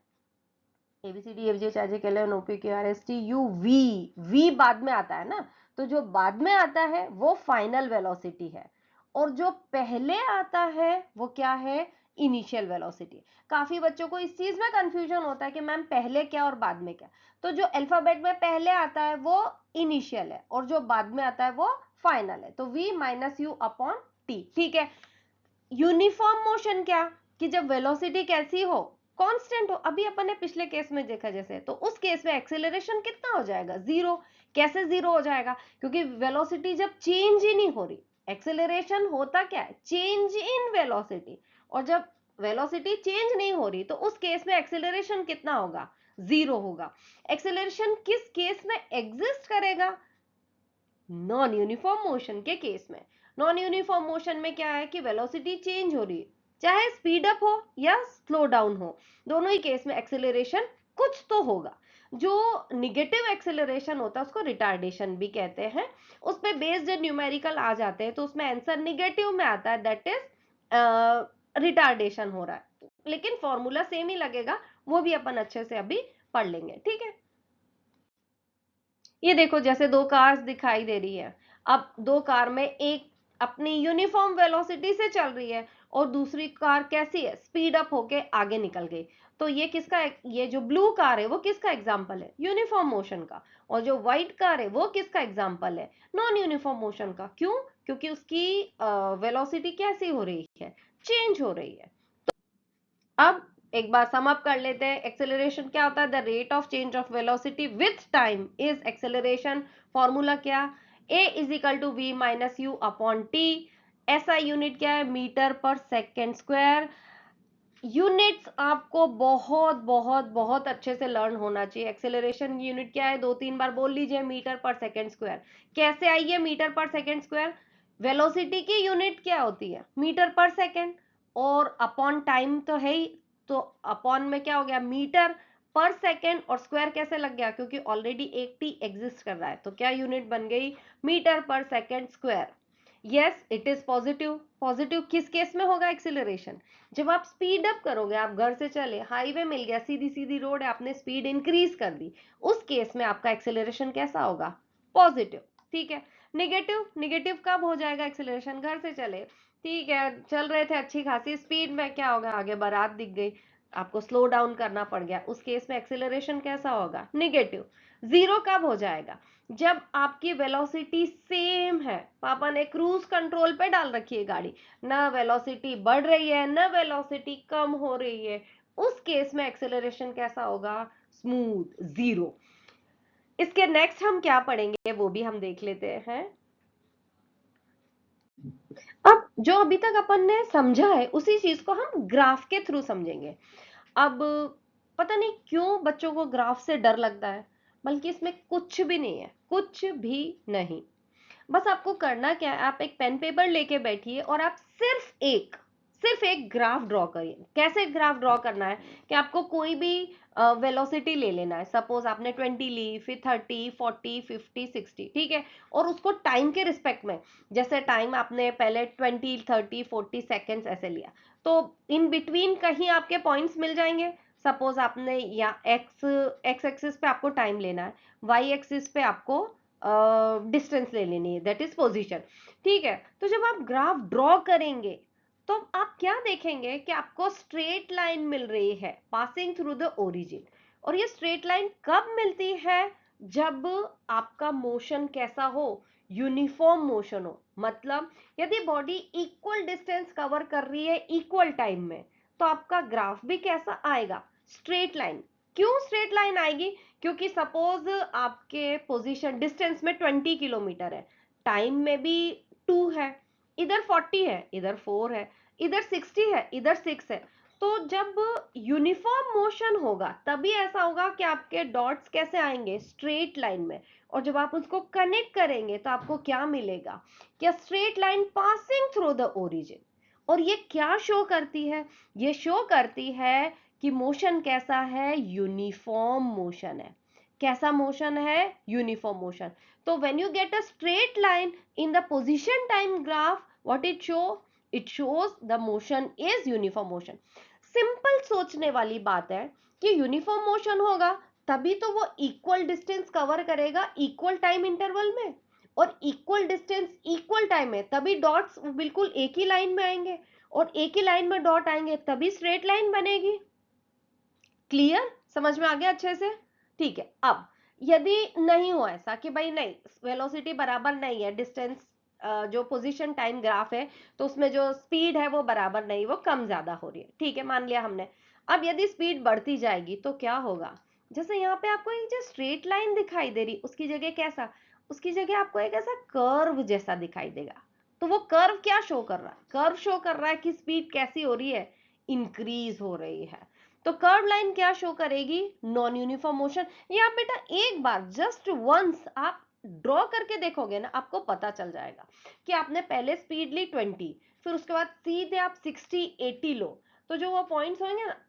A B C D F G H K L O P Q R S T U V, V बाद में आता है ना, तो जो बाद में आता है वो फाइनल वेलोसिटी है, और जो पहले आता है वो क्या है, इनिशियल वेलोसिटी। काफी बच्चों को इस चीज में कंफ्यूजन होता है कि मैम पहले क्या और बाद में क्या। तो जो अल्फाबेट में पहले आता है वो इनिशियल है और जो बाद में आता है वो फाइनल है, तो v minus u upon T. ठीक है, यूनिफॉर्म मोशन क्या कि जब वेलोसिटी कैसी हो, कांस्टेंट हो। अभी अपन ने पिछले केस में देखा जैसे, तो उस केस में एक्सेलरेशन कितना हो जाएगा, जीरो। कैसे जीरो हो जाएगा, क्योंकि वेलोसिटी जब चेंज ही नहीं हो रही, एक्सेलरेशन होता क्या है, चेंज इन वेलोसिटी, और जब वेलोसिटी चेंज नहीं हो रही तो उस केस में एक्सेलरेशन कितना होगा, जीरो होगा। एक्सेलरेशन किस केस में एग्जिस्ट करेगा, नॉन यूनिफॉर्म मोशन के केस में। नॉन यूनिफॉर्म मोशन में क्या है कि वेलोसिटी चेंज हो रही है, चाहे स्पीड अप हो या स्लो डाउन हो, दोनों ही केस में एक्सेलरेशन कुछ तो होगा। जो निगेटिव एक्सेलरेशन होता है उसको रिटार्डेशन भी कहते हैं, उस पे बेस्ड न्यूमेरिकल आ जाते हैं तो उसमें आंसर निगेटिव में आता है, दैट इज रिटार्डेशन हो रहा है। लेकिन फॉर्मूला सेम ही लगेगा, वो भी अपन अच्छे से अभी पढ़ लेंगे। ठीक है, ये देखो जैसे दो कार्स दिखाई दे रही है, अब दो कार में एक अपनी यूनिफॉर्म वेलोसिटी से चल रही है और दूसरी कार कैसी है, स्पीड अप होके आगे निकल गई। तो ये किसका, ये जो ब्लू कार है वो किसका एग्जांपल है, यूनिफॉर्म मोशन का। और जो व्हाइट कार है वो किसका एग्जांपल है, नॉन यूनिफॉर्म मोशन का। क्यों, क्योंकि उसकी वेलोसिटी कैसी हो रही है, चेंज हो रही है। अब एक बार सम अप कर लेते हैं, एक्सेलरेशन क्या होता है, the rate of change of velocity with time is acceleration. Formula क्या, a is equal to v minus u upon t. ऐसा यूनिट क्या है, metre per second square. Units आपको बहुत बहुत बहुत अच्छे से लर्न होना चाहिए। एक्सेलरेशन की यूनिट क्या है, दो तीन बार बोल लीजिए, मीटर पर सेकेंड स्क्वायर। कैसे आई है metre per second square, velocity की यूनिट क्या होती है, मीटर पर सेकेंड, और अपॉन टाइम तो है ही, तो अपॉन में क्या हो गया, मीटर पर सेकेंड, और स्क्वायर कैसे लग गया, क्योंकि ऑलरेडी एक टी एग्जिस्ट कर रहा है, तो क्या यूनिट बन गई, metre per second square. Yes it is positive. Positive किस केस में होगा एक्सिलरेशन, जब आप स्पीड अप करोगे, आप घर से चले, हाईवे मिल गया, सीधी सीधी रोड है, आपने स्पीड इंक्रीज कर दी, उस केस में आपका एक्सिलरेशन कैसा होगा, पॉजिटिव। ठीक है, निगेटिव, निगेटिव कब हो जाएगा एक्सिलरेशन, घर से चले, ठीक है, चल रहे थे अच्छी खासी स्पीड में, क्या होगा, आगे बारात दिख गई, आपको स्लो डाउन करना पड़ गया, उस केस में एक्सिलरेशन कैसा होगा, निगेटिव। जीरो कब हो जाएगा, जब आपकी वेलोसिटी सेम है, पापा ने क्रूज कंट्रोल पे डाल रखी है गाड़ी, ना वेलोसिटी बढ़ रही है ना वेलोसिटी कम हो रही है, उस केस में एक्सेलरेशन कैसा होगा, स्मूथ, जीरो। इसके नेक्स्ट हम क्या पढ़ेंगे वो भी हम देख लेते हैं। अब जो अभी तक अपन ने समझा है उसी चीज को हम ग्राफ के थ्रू समझेंगे। अब पता नहीं क्यों बच्चों को ग्राफ से डर लगता है, बल्कि इसमें कुछ भी नहीं है, कुछ भी नहीं। बस आपको करना क्या है, आप एक पेन पेपर लेके बैठिए और आप सिर्फ एक ग्राफ ड्रॉ करिए। कैसे ग्राफ ड्रॉ करना है कि आपको कोई भी वेलोसिटी ले लेना है, सपोज आपने 20 ली, फिर 30, 40, 50, 60, ठीक है, और उसको टाइम के रिस्पेक्ट में, जैसे टाइम आपने पहले 20, 30, 40 सेकेंड्स ऐसे लिया, तो इन बिटवीन कहीं आपके पॉइंट्स मिल जाएंगे। सपोज आपने या एक्स एक्स एक्सिस पे आपको टाइम लेना है, वाई एक्सिस पे आपको डिस्टेंस ले लेनी है, दैट इज पोजीशन। ठीक है, तो जब आप ग्राफ ड्रॉ करेंगे तो आप क्या देखेंगे कि आपको स्ट्रेट लाइन मिल रही है पासिंग थ्रू द ओरिजिन। और ये स्ट्रेट लाइन कब मिलती है? जब आपका मोशन कैसा हो? यूनिफॉर्म मोशन हो। मतलब यदि बॉडी इक्वल डिस्टेंस कवर कर रही है इक्वल टाइम में, तो आपका ग्राफ भी कैसा आएगा? Straight line. क्यों स्ट्रेट लाइन आएगी? क्योंकि सपोज आपके पोजीशन डिस्टेंस में 20 किलोमीटर है, टाइम में भी 2 है, इधर 40 है, इधर 4 है, इधर 60 है, इधर 6 है। तो जब यूनिफॉर्म मोशन होगा तभी ऐसा होगा कि आपके डॉट्स कैसे आएंगे? स्ट्रेट लाइन में। और जब आप उसको कनेक्ट करेंगे तो आपको क्या मिलेगा? क्या straight line passing through the origin. और ये क्या शो करती है? ये शो करती है कि मोशन कैसा है? यूनिफॉर्म मोशन है। कैसा मोशन है? Uniform motion. तो when you get a straight line in the position time graph, what it show? It shows the motion is uniform motion. Simple सोचने वाली बात है कि यूनिफॉर्म मोशन होगा तभी तो वो इक्वल डिस्टेंस कवर करेगा इक्वल टाइम इंटरवल में, और इक्वल डिस्टेंस इक्वल टाइम में तभी डॉट्स बिल्कुल एक ही लाइन में आएंगे, और एक ही लाइन में डॉट आएंगे तभी स्ट्रेट लाइन बनेगी। क्लियर? समझ में आ गया अच्छे से? ठीक है। अब यदि नहीं हुआ ऐसा कि भाई नहीं, वेलोसिटी बराबर नहीं है, डिस्टेंस जो पोजीशन टाइम ग्राफ है तो उसमें जो स्पीड है वो बराबर नहीं, वो कम ज्यादा हो रही है, ठीक है, मान लिया हमने। अब यदि स्पीड बढ़ती जाएगी तो क्या होगा? जैसे यहाँ पे आपको एक जो स्ट्रेट लाइन दिखाई दे रही, उसकी जगह कैसा? उसकी जगह आपको एक ऐसा कर्व जैसा दिखाई देगा। तो वो कर्व क्या शो कर रहा है? कर्व शो कर रहा है कि स्पीड कैसी हो रही है? इंक्रीज हो रही है। तो कर्व लाइन क्या शो करेगी? Non uniform motion. ये आप बेटा एक बार जस्ट वंस आप ड्रॉ करके देखोगे ना, आपको पता चल जाएगा कि आपने पहले स्पीड ली 20, फिर उसके बाद सीधे आप 60, 80 लो, तो जो वो पॉइंट्स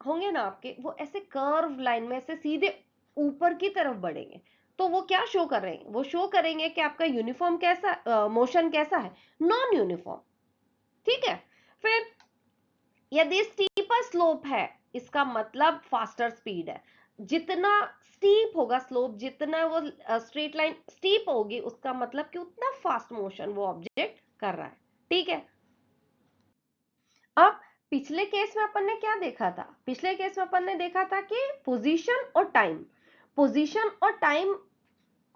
होंगे ना आपके, वो ऐसे कर्व लाइन में ऐसे सीधे ऊपर की तरफ बढ़ेंगे। तो वो क्या शो कर रहे हैं? वो शो करेंगे कि आपका यूनिफॉर्म कैसा मोशन कैसा है? Non uniform. ठीक है। फिर यदि स्टीपर स्लोप है, इसका मतलब फास्टर स्पीड है। जितना स्टीप होगा स्लोप, जितना वो स्ट्रेट लाइन स्टीप होगी, उसका मतलब कि उतना फास्ट मोशन वो ऑब्जेक्ट कर रहा है। ठीक है। अब पिछले केस में अपन ने क्या देखा था? पिछले केस में अपन ने देखा था कि पोजीशन और टाइम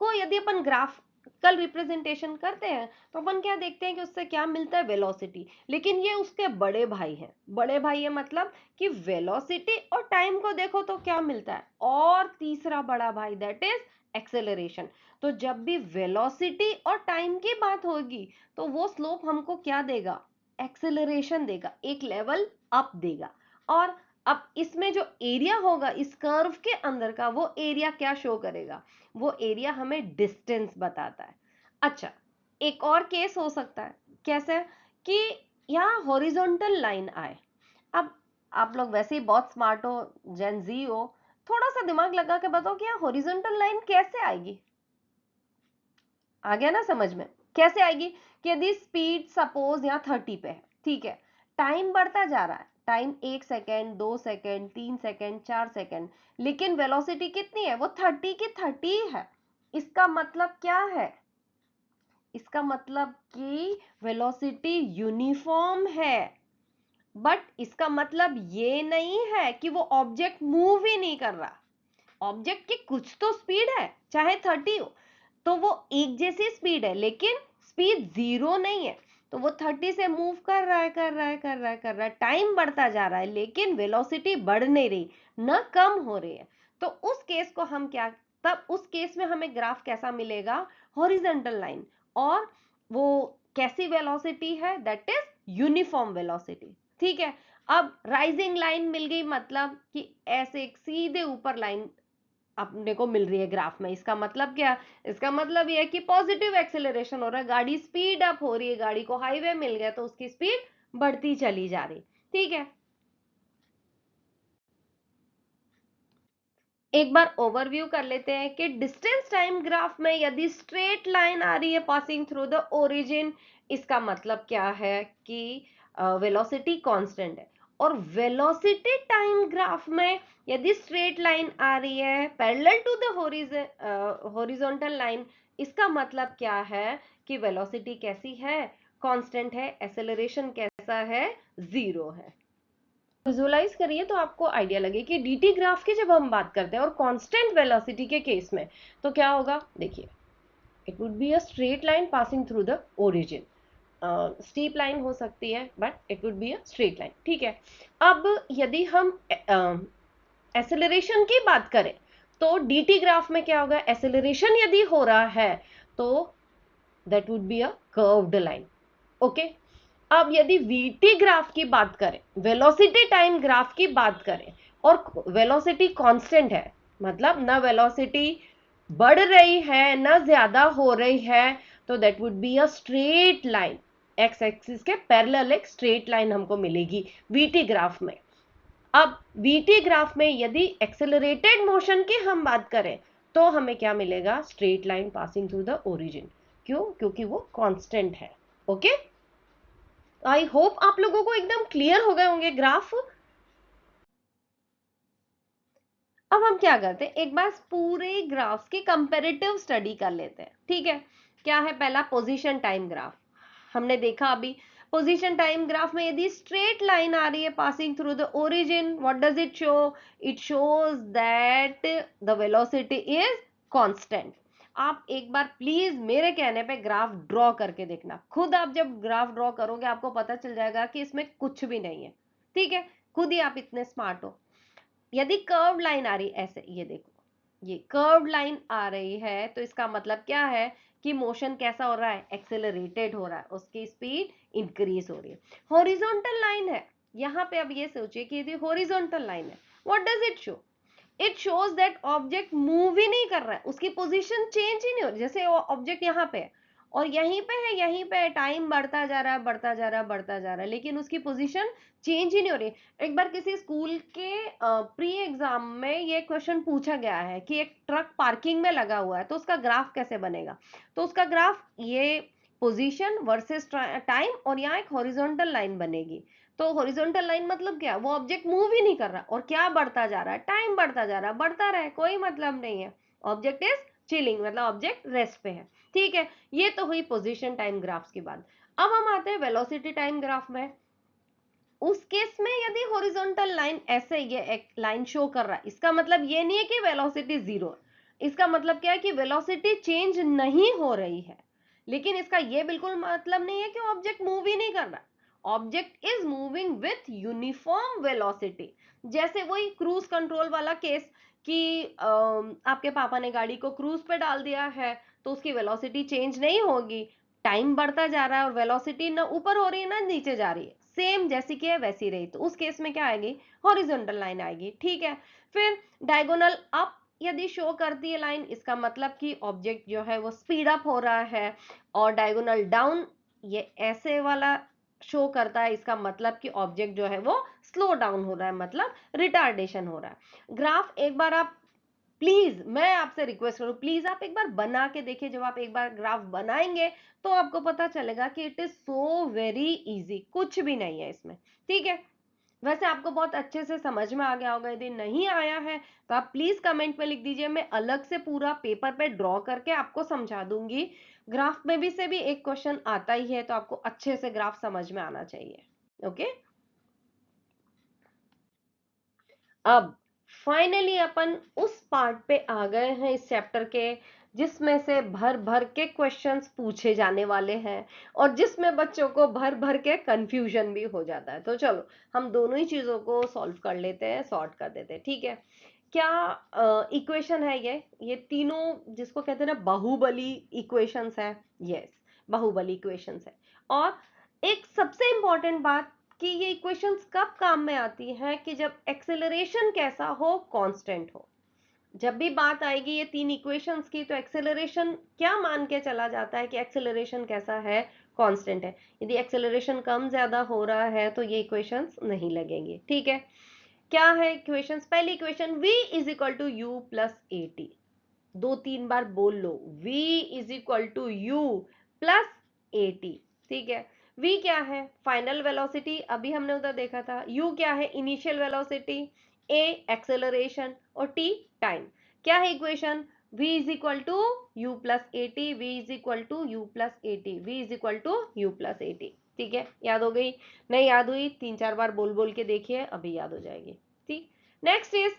को यदि अपन ग्राफिकल रिप्रेजेंटेशन करते हैं तो अपन क्या देखते हैं कि उससे क्या मिलता है? वेलोसिटी। लेकिन ये उसके बड़े भाई हैं। बड़े भाई है मतलब कि वेलोसिटी और टाइम को देखो तो क्या मिलता है? और तीसरा बड़ा भाई, दैट इज एक्सेलरेशन। तो जब भी वेलोसिटी और टाइम की बात होगी तो वो स्लोप हमको क्या देगा? एक्सेलरेशन देगा, एक लेवल अप देगा। और अब इसमें जो एरिया होगा इस कर्व के अंदर का, वो एरिया क्या शो करेगा? वो एरिया हमें डिस्टेंस बताता है। अच्छा, एक और केस हो सकता है। कैसे? कि यहाँ हॉरिजॉन्टल लाइन आए। अब आप लोग वैसे ही बहुत स्मार्ट हो, जेन जी हो, थोड़ा सा दिमाग लगा के बताओ कि यहाँ हॉरिजॉन्टल लाइन कैसे आएगी? आ गया ना समझ में? कैसे आएगी? कि यदि स्पीड सपोज यहाँ 30 पे है, ठीक है, टाइम बढ़ता जा रहा है, time 1 second, 2 second, 3 second, 4 second, लेकिन वेलोसिटी कितनी है? वो 30 की 30 है। इसका मतलब क्या है? इसका मतलब कि वेलोसिटी यूनिफॉर्म है। बट इसका मतलब ये नहीं है कि वो ऑब्जेक्ट मूव ही नहीं कर रहा। ऑब्जेक्ट की कुछ तो स्पीड है, चाहे 30 हो, तो वो एक जैसी स्पीड है, लेकिन स्पीड 0 नहीं है। तो वो 30 से मूव कर रहा है, कर रहा है, टाइम बढ़ता जा रहा है, लेकिन वेलोसिटी बढ़ नहीं रही, न कम हो रही है। तो उस केस को हम क्या, तब उस केस में हमें ग्राफ कैसा मिलेगा? Horizontal line. और वो कैसी वेलोसिटी है? That is uniform velocity. ठीक है। अब राइजिंग लाइन मिल गई, मतलब कि ऐसे एक सीधे ऊपर लाइन अपने को मिल रही है ग्राफ में। इसका मतलब क्या? इसका मतलब ये है कि पॉजिटिव एक्सेलरेशन हो रहा है, गाड़ी स्पीड अप हो रही है, गाड़ी को हाईवे मिल गया तो उसकी स्पीड बढ़ती चली जा रही। ठीक है, एक बार ओवरव्यू कर लेते हैं कि डिस्टेंस टाइम ग्राफ में यदि स्ट्रेट लाइन आ रही है पासिंग थ्रू द ओरिजिन, इसका मतलब क्या है कि वेलोसिटी कांस्टेंट है। और वेलोसिटी टाइम ग्राफ में यदि स्ट्रेट लाइन आ रही है parallel to the horizontal line, इसका मतलब क्या है कि वेलोसिटी कैसी है, कांस्टेंट है, एक्सेलरेशन कैसा है, जीरो है। विजुअलाइज करिए तो आपको आइडिया लगे कि डीटी ग्राफ की जब हम बात करते हैं और कांस्टेंट वेलोसिटी के केस में तो क्या होगा। देखिए, it would be a straight line passing through the origin. Steep line हो सकती है but it would be a straight line, ठीक है। अब यदि हम एक्सेलरेशन की बात करें तो डीटी ग्राफ में क्या होगा, एक्सेलरेशन यदि हो रहा है तो that would be a curved line. Okay, अब यदि वीटी ग्राफ की बात करें, वेलोसिटी टाइम ग्राफ की बात करें और वेलोसिटी कांस्टेंट है, मतलब ना वेलोसिटी बढ़ रही है ना ज्यादा हो रही है, तो that would be a straight line. X axis के पैरेलल एक स्ट्रेट लाइन हमको मिलेगी वीटी ग्राफ में। अब वीटी ग्राफ में यदि एक्सेलरेटेड मोशन की हम बात करें तो हमें क्या मिलेगा, straight line passing through the origin. क्यों? क्योंकि वो कांस्टेंट है। ओके, आई होप आप लोगों को एकदम क्लियर हो गए होंगे ग्राफ। अब हम क्या करते हैं, एक बार पूरे ग्राफ्स की कंपैरेटिव स्टडी कर लेते हैं, ठीक है। क्या है, पहला पोजीशन टाइम ग्राफ। हमने देखा अभी पोजीशन टाइम ग्राफ में यदि स्ट्रेट लाइन आ रही है passing through the origin, what does it show, it shows that the velocity is constant. आप एक बार प्लीज मेरे कहने पे ग्राफ ड्रॉ करके देखना, खुद आप जब ग्राफ ड्रॉ करोगे आपको पता चल जाएगा कि इसमें कुछ भी नहीं है, ठीक है। खुद ही आप इतने स्मार्ट हो। यदि कर्व लाइन आ रही ऐसे, ये देखो, ये कर्व लाइन आ रही है तो इसका मतलब क्या है कि मोशन कैसा हो रहा है, एक्सेलरेटेड हो रहा है, उसकी स्पीड इंक्रीज हो रही है। हॉरिजॉन्टल लाइन है यहाँ पे, अब ये सोचिए कि यदि हॉरिजॉन्टल लाइन है, what does it show, it shows that object move ही नहीं कर रहा है, उसकी पोजीशन चेंज ही नहीं हो रही। जैसे ऑब्जेक्ट यहाँ पे है और यहीं पे है, यहीं पे टाइम बढ़ता जा रहा है, बढ़ता जा रहा है, बढ़ता जा रहा है, लेकिन उसकी पोजीशन चेंज ही नहीं हो रही। एक बार किसी स्कूल के प्री एग्जाम में ये क्वेश्चन पूछा गया है कि एक ट्रक पार्किंग में लगा हुआ है तो उसका ग्राफ कैसे बनेगा, तो उसका ग्राफ ये पोजीशन वर्सेस टाइम और यहाँ एक हॉरिजॉन्टल लाइन बनेगी। तो हॉरिजॉन्टल लाइन मतलब क्या, वो ऑब्जेक्ट मूव ही नहीं कर रहा और क्या बढ़ता जा रहा है, टाइम बढ़ता जा रहा है, बढ़ता रहे, कोई मतलब नहीं है, ऑब्जेक्ट इज चिलिंग, मतलब ऑब्जेक्ट रेस्ट पे है, ठीक है। ये तो हुई पोजीशन टाइम ग्राफ्स की बात। अब हम आते हैं वेलोसिटी टाइम ग्राफ में। उस केस में यदि हॉरिजॉन्टल लाइन ऐसे ये एक लाइन शो कर रहा है, इसका मतलब ये नहीं है कि वेलोसिटी जीरो है, इसका मतलब क्या है कि वेलोसिटी चेंज नहीं हो रही है, लेकिन इसका ये बिल्कुल मतलब नहीं है कि ऑब्जेक्ट मूव ही नहीं कर रहा, object is moving with uniform velocity. जैसे वही क्रूज कंट्रोल वाला केस कि आपके पापा ने गाड़ी को क्रूज पे डाल दिया है तो उसकी वेलोसिटी चेंज नहीं होगी, टाइम बढ़ता जा रहा है और वेलोसिटी ना ऊपर हो रही है ना नीचे जा रही है, सेम जैसी की है वैसी रही, तो उस केस में क्या आएगी, हॉरिजॉन्टल लाइन आएगी, ठीक है। फिर डायगोनल अप यदि शो करती है लाइन, इसका मतलब कि ऑब्जेक्ट जो है वो स्पीड अप हो रहा है, और डायगोनल डाउन ये ऐसे वाला शो करता है, इसका मतलब कि ऑब्जेक्ट जो है वो स्लो डाउन हो रहा है, मतलब रिटार्डेशन हो रहा है। ग्राफ एक बार आप प्लीज, मैं आपसे रिक्वेस्ट करूं, प्लीज आप एक बार बना के देखिए, जब आप एक बार ग्राफ बनाएंगे तो आपको पता चलेगा कि it is so very easy, कुछ भी नहीं है इसमें, ठीक है। वैसे आपको बहुत अच्छे से समझ में आ गया होगा, यदि नहीं आया है तो आप प्लीज कमेंट में लिख दीजिए, मैं अलग से पूरा पेपर पे ड्रॉ करके आपको समझा दूंगी। ग्राफ में भी से भी एक क्वेश्चन आता ही है तो आपको अच्छे से ग्राफ समझ में आना चाहिए। ओके, अब फाइनली अपन उस पार्ट पे आ गए हैं इस चैप्टर के जिसमें से भर भर के क्वेश्चंस पूछे जाने वाले हैं और जिसमें बच्चों को भर भर के कंफ्यूजन भी हो जाता है। तो चलो हम दोनों ही चीजों को सॉल्व कर लेते हैं, सॉर्ट कर देते हैं, ठीक है। क्या इक्वेशन है ये तीनों जिसको कहते हैं ना बाहुबली इक्वेशंस है, यस, बाहुबली इक्वेशंस है। और एक सबसे इंपॉर्टेंट बात कि ये इक्वेशंस कब काम में आती है कि जब एक्सेलरेशन कैसा हो, कांस्टेंट हो। जब भी बात आएगी ये तीन इक्वेशंस की तो एक्सेलरेशन क्या मान के चला जाता है कि एक्सेलरेशन कैसा है, कांस्टेंट है। यदि एक्सेलरेशन कम ज्यादा हो रहा है तो ये इक्वेशंस नहीं लगेंगे, ठीक है। क्या है इक्वेशंस? पहली equation v is equal to u plus a t, 2-3 बार बोल लो, v is equal to u plus a t, ठीक है। v क्या है? फाइनल वेलोसिटी, अभी हमने उधर देखा था। u क्या है? Initial velocity. a एक्सेलरेशन और t टाइम। क्या है equation? v is equal to u plus a t, v is equal to u plus a t, v is equal to u plus a t, ठीक है। याद हो गई? नहीं याद हुई 3-4 बार बोल बोल के देखिए, अभी याद हो जाएगी, ठीक। Next is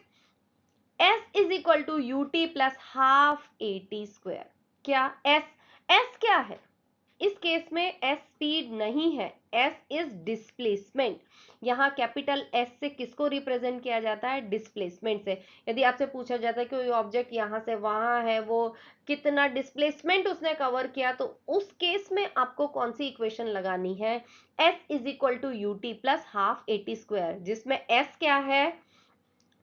s is equal to u t plus half a t square. क्या s क्या है? इस केस में s स्पीड नहीं है, s इज डिस्प्लेसमेंट। यहाँ कैपिटल S से किसको रिप्रेजेंट किया जाता है? डिस्प्लेसमेंट से। यदि आपसे पूछा जाता है कि कोई ऑब्जेक्ट यहाँ से वहां है, वो कितना डिस्प्लेसमेंट उसने कवर किया, तो उस केस में आपको कौन सी इक्वेशन लगानी है? s is equal to u t plus half a t square, जिसमें s क्या है?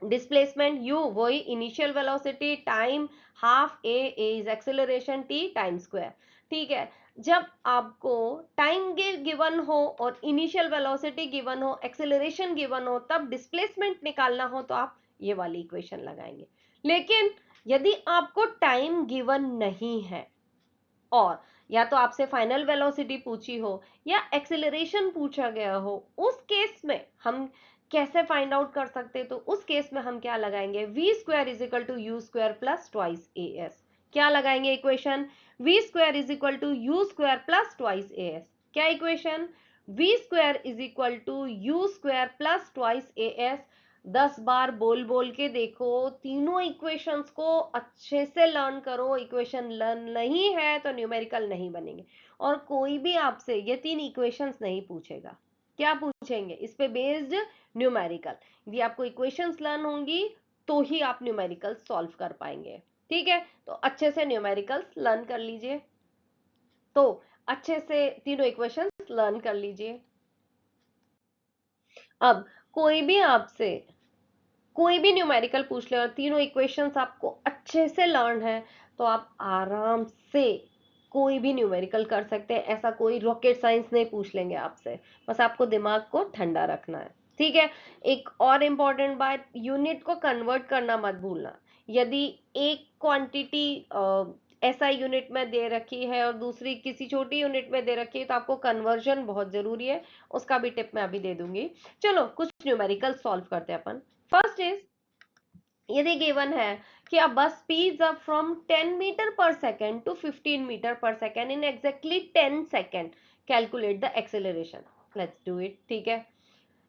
डिस्प्लेसमेंट, u वही initial velocity, time half a is acceleration, t time square, ठीक है। जब आपको टाइम गिवन हो और इनिशियल वेलोसिटी गिवन हो, एक्सेलरेशन गिवन हो, तब डिस्प्लेसमेंट निकालना हो तो आप ये वाली इक्वेशन लगाएंगे। लेकिन यदि आपको टाइम गिवन नहीं है और या तो आपसे फाइनल वेलोसिटी पूछी हो या एक्सेलरेशन पूछा गया हो, उस केस में हम कैसे फाइंड आउट कर सकते हैं? तो उस केस में हम क्या लगाएंगे? V square is equal to u square plus twice a s. क्या लगाएंगे equation? V square is equal to u square plus twice a s. क्या equation? V square is equal to u square plus twice a s. 10 बार बोल बोल के देखो, तीनों equations को अच्छे से लर्न करो। इक्वेशन लर्न नहीं है तो न्यूमेरिकल नहीं बनेंगे। और कोई भी आपसे ये 3 इक्वेशंस नहीं पूछेगा। क्या पूछेंगे? इस पे बेस्ड न्यूमेरिकल। यदि आपको इक्वेशंस लर्न होंगी तो ही आप न्यूमेरिकल सॉल्व कर पाएंगे, ठीक है। तो अच्छे से न्यूमेरिकल्स लर्न कर लीजिए, तो अच्छे से तीनों इक्वेशंस लर्न कर लीजिए। अब कोई भी आपसे कोई भी न्यूमेरिकल पूछ ले और तीनों इक्वेशंस आपको अच्छे से लर्न है, तो आप आराम से कोई भी न्यूमेरिकल कर सकते हैं। ऐसा कोई रॉकेट साइंस नहीं पूछ लेंगे आपसे, बस आपको दिमाग को ठंडा रखना है, ठीक है। एक और इम्पॉर्टेंट बात, यूनिट को कन्वर्ट करना मत भूलना। यदि एक क्वांटिटी ऐसा यूनिट में दे रखी है और दूसरी किसी छोटी यूनिट में दे रखी है, तो आपको कन्वर्जन बहुत जरूरी है। उसका भी टिप मैं अभी दे दूंगी। चलो कुछ न्यूमेरिकल सॉल्व करते हैं अपन। फर्स्ट इज, यदि गिवन है कि a bus speeds up from 10 metre per second to 15 metre per second in exactly 10 second, calculate the acceleration. Let's do it, ठीक है।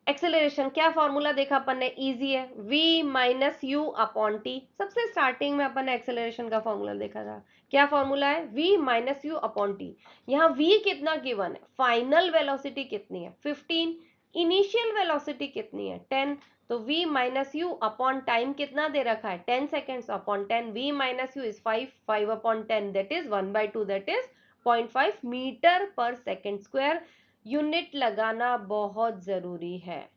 एक्सेलरेशन क्या फॉर्मूला देखा अपन ने? इजी है, v minus u upon T. सबसे स्टार्टिंग में अपन ने एक्सेलरेशन का फॉर्मूला देखा था। क्या फॉर्मूला है? v minus u upon T. यहाँ v कितना गिवन है? फाइनल वेलोसिटी कितनी है? 15। इनिशियल वेलोसिटी कितनी है? 10। तो v minus u upon time कितना दे रखा है? 10 seconds upon 10। v minus u is 5, 5 अपॉन 10 that is 1/2, that is 0.5 metre per second square. Unit लगाना बहुत जरूरी है।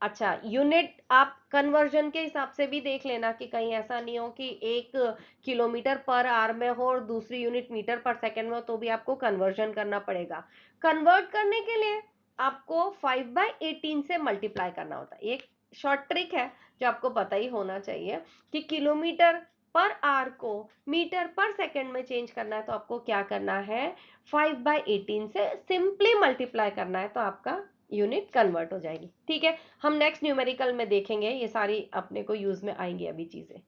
अच्छा, यूनिट आप कन्वर्जन के हिसाब से भी देख लेना कि कहीं ऐसा नहीं हो कि 1 किलोमीटर पर आवर में हो और दूसरी यूनिट मीटर पर सेकेंड में हो, तो भी आपको कन्वर्जन करना पड़ेगा। कन्वर्ट करने के लिए आपको 5/18 से मल्टीप्लाई करना होता है। एक शॉर्ट ट्रिक है जो आपको पता ही होना चाहिए कि किलोमीटर पर आवर को मीटर पर सेकेंड में चेंज करना है, तो आपको क्या करना है? 5/18 से सिंपली मल्टीप्लाई करना है, तो आपका यूनिट कन्वर्ट हो जाएगी, ठीक है। हम नेक्स्ट न्यूमेरिकल में देखेंगे, ये सारी अपने को यूज में आएंगी अभी चीजें।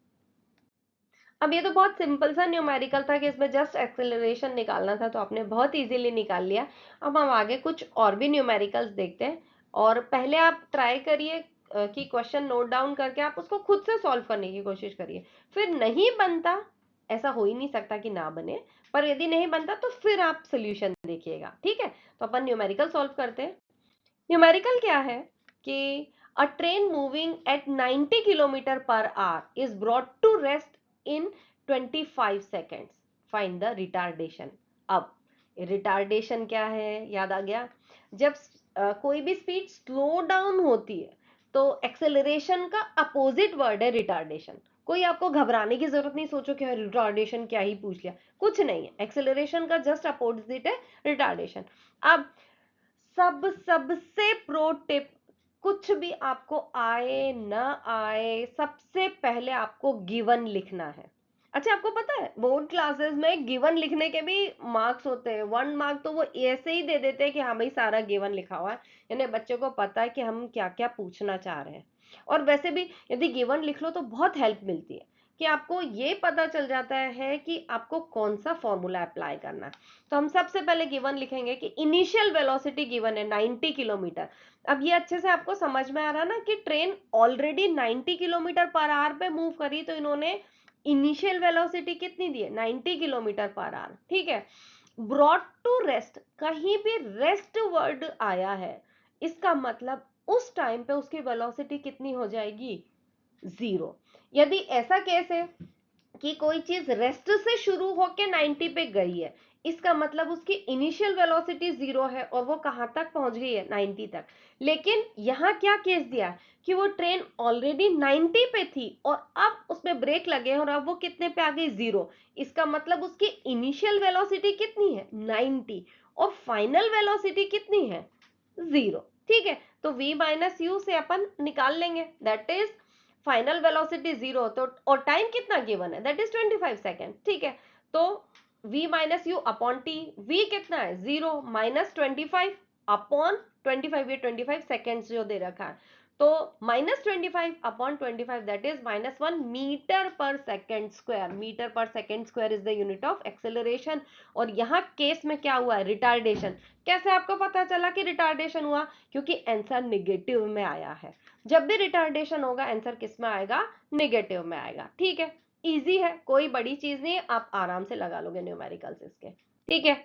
अब ये तो बहुत सिंपल सा न्यूमेरिकल था कि इसमें जस्ट एक्सेलरेशन निकालना था, तो आपने बहुत इजीली निकाल लिया। अब हम आगे कुछ और भी न्यूमेरिकल्स देखते हैं। और पहले आप ट्राई करिए कि क्वेश्चन नोट डाउन करके आप उसको खुद से सॉल्व करने की कोशिश करिए। फिर नहीं बनता, ऐसा हो ही नहीं सकता कि ना बने, पर यदि नहीं बनता तो फिर आप सोल्यूशन देखिएगा, ठीक है। तो अपन न्यूमेरिकल सॉल्व करते हैं। न्यूमेरिकल क्या है कि a train moving at 90 kilometre per hour is brought to rest in 25 seconds, find the retardation. अब रिटार्डेशन क्या है? याद आ गया? जब कोई भी स्पीड स्लो डाउन होती है तो एक्सेलरेशन का अपोजिट वर्ड है रिटार्डेशन। कोई आपको घबराने की जरूरत नहीं, सोचो कि रिटार्डेशन क्या ही पूछ लिया, कुछ नहीं है। एक्सेलरेशन का जस्ट अपोजिट है रिटार्डेशन। अब सबसे प्रो टिप, कुछ भी आपको आए ना आए, सबसे पहले आपको गिवन लिखना है। अच्छा, आपको पता है बोर्ड क्लासेस में गिवन लिखने के भी मार्क्स होते हैं। 1 मार्क तो वो ऐसे ही दे देते हैं कि हाँ भाई सारा गिवन लिखा हुआ है, यानी बच्चे को पता है कि हम क्या क्या पूछना चाह रहे हैं। और वैसे भी यदि गिवन लिख लो तो बहुत हेल्प मिलती है कि आपको ये पता चल जाता है कि आपको कौन सा फॉर्मूला अप्लाई करना है। तो हम सबसे पहले गिवन लिखेंगे कि इनिशियल वेलोसिटी गिवन है 90 किलोमीटर। अब ये अच्छे से आपको समझ में आ रहा ना कि train already 90 kilometre per our पे मूव करी, तो इन्होंने इनिशियल वेलोसिटी कितनी दी है, 90 किलोमीटर पर आवर। ठीक है, ब्रॉट टू रेस्ट, कहीं भी रेस्ट वर्ड आया है, इसका मतलब उस टाइम पे उसकी वेलोसिटी कितनी हो जाएगी, 0। यदि ऐसा केस है कि कोई चीज रेस्ट से शुरू होके 90 पे गई है, इसका मतलब उसकी इनिशियल वेलोसिटी 0 है और वो कहां तक पहुंच गई है, 90 तक। लेकिन यहां क्या केस दिया है कि वो ट्रेन ऑलरेडी 90 पे थी और अब उसमें ब्रेक लगे और अब वो कितने पे आ गई, 0। इसका मतलब उसकी इनिशियल वेलोसिटी कितनी है, 90, और फाइनल वेलोसिटी कितनी है, 0। ठीक है, तो v माइनस यू से अपन निकाल लेंगे, दैट इज फाइनल वेलोसिटी 0, तो और टाइम कितना गिवन है, दैट इज 25 सेकेंड। ठीक है, तो v minus u upon T, v कितना है, 0 माइनस 25 अपॉन 25, ये 25 सेकेंड्स जो दे रखा है, तो माइनस 25 अपॉन 25 that is -1 metre per second square. Metre per second square is the unit of acceleration. और यहाँ केस में क्या हुआ है, रिटार्डेशन। कैसे आपको पता चला कि रिटार्डेशन हुआ, क्योंकि आंसर निगेटिव में आया है। जब भी रिटार्डेशन होगा आंसर किस में आएगा, निगेटिव में आएगा। ठीक है, इजी है, कोई बड़ी चीज नहीं है, आप आराम से लगा लोगे न्यूमेरिकल्स इसके। ठीक है,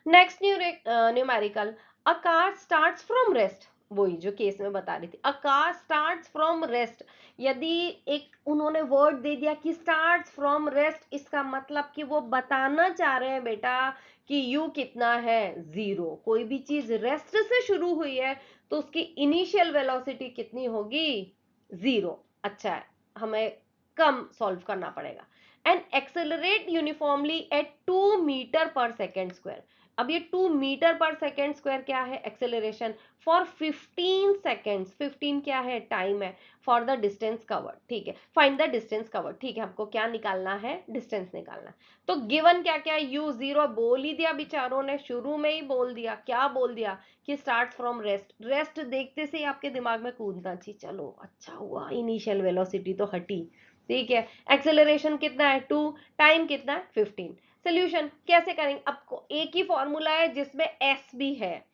next numerical, a car starts from rest, वही जो केस में बता रही थी, a car starts from rest. यदि एक उन्होंने वर्ड दे दिया कि स्टार्ट्स फ्रॉम रेस्ट, इसका मतलब कि वो बताना चाह रहे हैं बेटा कि यू कितना है, 0। कोई भी चीज रेस्ट से शुरू हुई है तो उसकी इनिशियल वेलोसिटी कितनी होगी, 0। अच्छा है, हमें कम सॉल्व करना पड़ेगा। And accelerate uniformly at 2 metre per second square. अब ये 2 मीटर पर सेकेंड स्क्वायर क्या है, एक्सेलरेशन फॉर 15 सेकेंड्स। 15 क्या है, टाइम है, फॉर द डिस्टेंस कवर्ड। ठीक है, फाइंड द डिस्टेंस कवर्ड। ठीक है, हमको क्या निकालना है, डिस्टेंस निकालना है। तो गिवन क्या क्या, u 0 बोल ही दिया बेचारों ने, शुरू में ही बोल दिया। क्या बोल दिया कि स्टार्ट फ्रॉम रेस्ट। रेस्ट देखते से ही आपके दिमाग में कूदना चाहिए, चलो अच्छा हुआ इनिशियल वेलोसिटी तो हटी। ठीक है, एक्सेलरेशन कितना है, 2, टाइम कितना है, 15। सोल्यूशन कैसे करेंगे, आपको एक ही फॉर्मूला है जिसमें एस भी है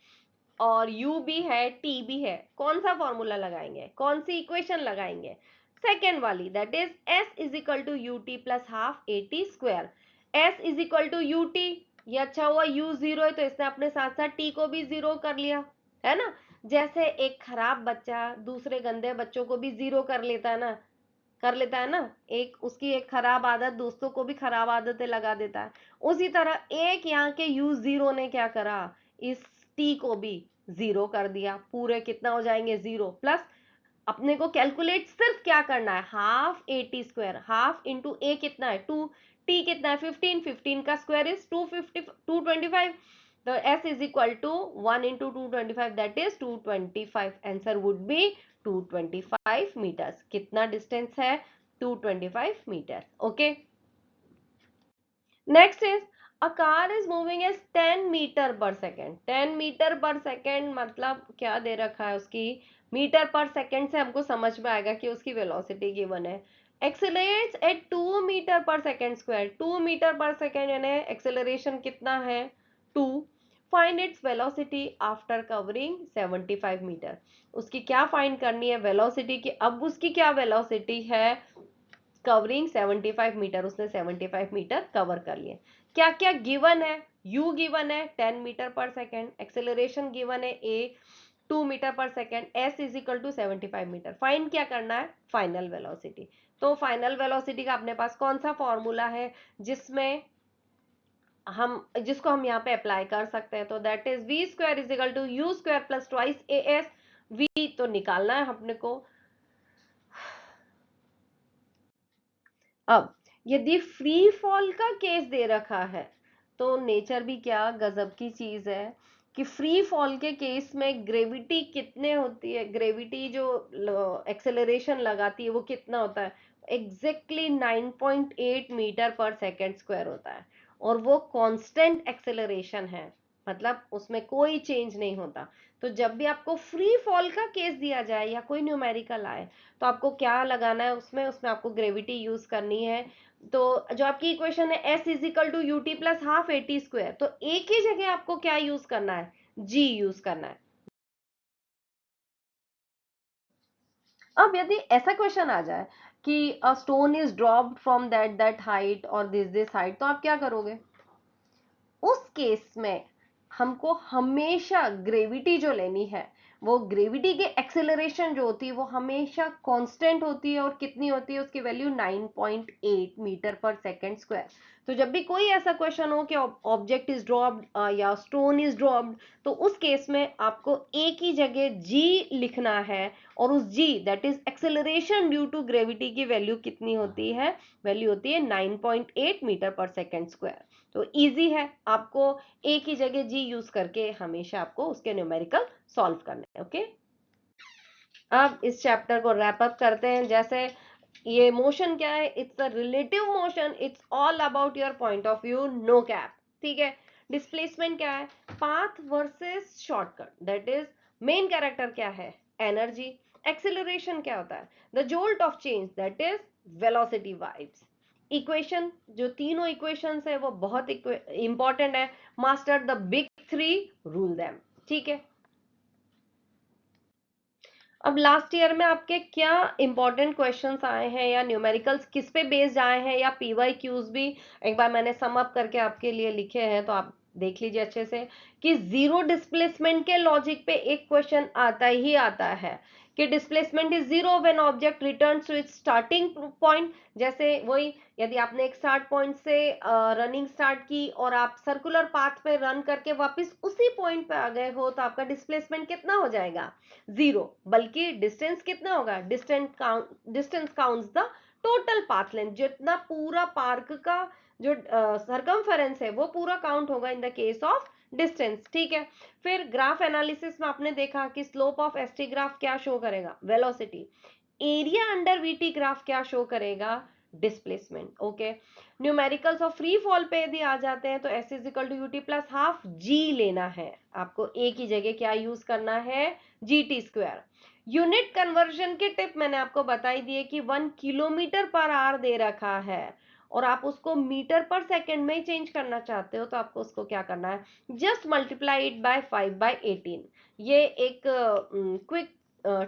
और यू भी है, टी भी है। कौन सा फॉर्मूला लगाएंगे, कौन सी इक्वेशन लगाएंगे, सेकेंड वाली, that is s is equal to u t plus half a t square. S is equal to u t, ये अच्छा हुआ यू 0 है तो इसने अपने साथ साथ टी को भी 0 कर लिया, है ना। जैसे एक खराब बच्चा दूसरे गंदे बच्चों को भी 0 कर लेता है ना, कर लेता है ना, एक उसकी एक खराब आदत दूसरों को भी खराब आदतें लगा देता है। उसी तरह एक यहाँ के यू 0 ने क्या करा, इस टी को भी 0 कर दिया। पूरे कितना हो जाएंगे, 0 प्लस, अपने को कैलकुलेट सिर्फ क्या करना है, half a t square, half into a कितना है, 2, टी कितना है, 15, 15 का स्क्वायर इज 250, 225। तो s is equal to 1 into 225 that is 225। Answer would be 225 metres. कितना डिस्टेंस है, 225 metre. Okay, next is a car is moving as 10 metre per second. 10 metre per second मतलब क्या दे रखा है, उसकी मीटर पर सेकेंड से हमको समझ में आएगा कि उसकी वेलोसिटी गिवन है। Accelerates at 2 metre per second square. 2 metre per second यानी एक्सेलरेशन कितना है, 2। Find its velocity after covering 75 metre. उसकी क्या फाइंड करनी है, वेलोसिटी की। अब उसकी क्या वेलोसिटी है, कवरिंग 75 मीटर, उसने 75 मीटर कवर कर लिए। क्या क्या गिवन है, u गिवन है 10 metre per second, acceleration given है a 2 metre per second, s is equal to 75 metre. Find क्या करना है, फाइनल वेलोसिटी। तो फाइनल वेलोसिटी का अपने पास कौन सा फॉर्मूला है जिसमें हम जिसको हम यहाँ पे अप्लाई कर सकते हैं, तो that is v square is equal to u square plus twice a s. V तो निकालना है अपने को। अब यदि फ्री फॉल का केस दे रखा है तो नेचर भी क्या गजब की चीज है कि फ्री फॉल के केस में ग्रेविटी कितने होती है, ग्रेविटी जो एक्सेलरेशन लगाती है वो कितना होता है, exactly 9.8 metre per second square होता है, और वो कांस्टेंट एक्सेलरेशन है, मतलब उसमें कोई चेंज नहीं होता। तो जब भी आपको फ्री फॉल का केस दिया जाए या कोई न्यूमेरिकल आए तो आपको क्या लगाना है उसमें, उसमें आपको ग्रेविटी यूज करनी है। तो जो आपकी इक्वेशन है S is equal to u t plus half a t square, तो एक ही जगह आपको क्या यूज करना है, G यूज करना है। अब यदि ऐसा क्वेश्चन आ जाए कि a stone is dropped from that height और दिस हाइट, तो आप क्या करोगे उस केस में? हमको हमेशा ग्रेविटी जो लेनी है, वो ग्रेविटी के एक्सेलरेशन जो होती है वो हमेशा कांस्टेंट होती है, और कितनी होती है उसकी value 9.8 metre per second square. तो जब भी कोई ऐसा क्वेश्चन हो कि ऑब्जेक्ट इज ड्रॉप्ड या स्टोन इज ड्रॉप्ड, तो उस केस में आपको एक ही जगह जी लिखना है, और उस g that is acceleration due to gravity की वैल्यू कितनी होती है, वैल्यू होती है 9.8 मीटर पर सेकेंड स्क्वायर। तो इजी है, आपको एक ही जगह जी यूज करके हमेशा आपको उसके न्यूमेरिकल सॉल्व करने हैं। ओके, अब इस चैप्टर को रैप अप करते हैं। जैसे ये मोशन क्या है, it's a relative motion, it's all about your point of view, no cap, ठीक है। डिस्प्लेसमेंट क्या है, path versus shortcut, that is main character क्या है, एनर्जी। एक्सेलरेशन क्या होता है, the jolt of change, that is velocity vibes. Equation, जो तीनों इक्वेशंस है वो बहुत इंपॉर्टेंट है, master the big three, rule them, ठीक है। अब लास्ट ईयर में आपके क्या इंपॉर्टेंट क्वेश्चंस आए हैं या न्यूमेरिकल्स किस पे बेस्ड आए हैं, या पीवाई क्यूज भी एक बार मैंने सम अप करके आपके लिए लिखे हैं, तो आप देख लीजिए अच्छे से कि जीरो डिस्प्लेसमेंट के लॉजिक पे एक क्वेश्चन आता ही आता है कि displacement is zero when object returns to its starting point. जैसे वही, यदि आपने एक स्टार्ट पॉइंट से रनिंग स्टार्ट की और आप सर्कुलर पाथ पे रन करके वापस उसी पॉइंट पे आ गए हो, तो आपका डिस्प्लेसमेंट कितना हो जाएगा, जीरो। बल्कि डिस्टेंस कितना होगा, distance counts the total path length, जितना पूरा पार्क का जो सरकमफेरेंस है वो पूरा काउंट होगा in the case of distance, ठीक है। फिर ग्राफ एनालिसिस में आपने देखा कि स्लोप ऑफ एसटी ग्राफ क्या शो करेगा, velocity. Area under v t graph क्या शो करेगा, displacement, okay. Numericals of free fall पे यदि आ जाते हैं तो s is equal to u t plus half g लेना है आपको, एक ही जगह क्या यूज करना है, G T square. Unit conversion की टिप मैंने आपको बताई दी है कि 1 किलोमीटर पर आवर दे रखा है और आप उसको मीटर पर सेकेंड में ही चेंज करना चाहते हो, तो आपको उसको क्या करना है, जस्ट मल्टीप्लाई इट बाय 5/18। ये एक क्विक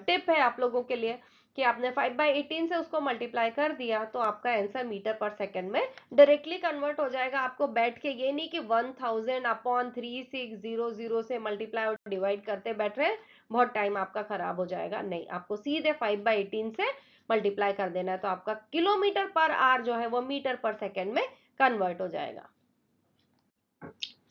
टिप है आप लोगों के लिए कि आपने 5/18 से उसको मल्टीप्लाई कर दिया तो आपका आंसर मीटर पर सेकेंड में डायरेक्टली कन्वर्ट हो जाएगा। आपको बैठ के ये नहीं कि 1000/3600 से मल्टीप्लाई और डिवाइड करते बैठ रहे, बहुत टाइम आपका खराब हो जाएगा। नहीं, आपको सीधे 5/18 से मल्टीप्लाई कर देना है, तो आपका किलोमीटर पर आवर जो है वो मीटर पर सेकेंड में कन्वर्ट हो जाएगा।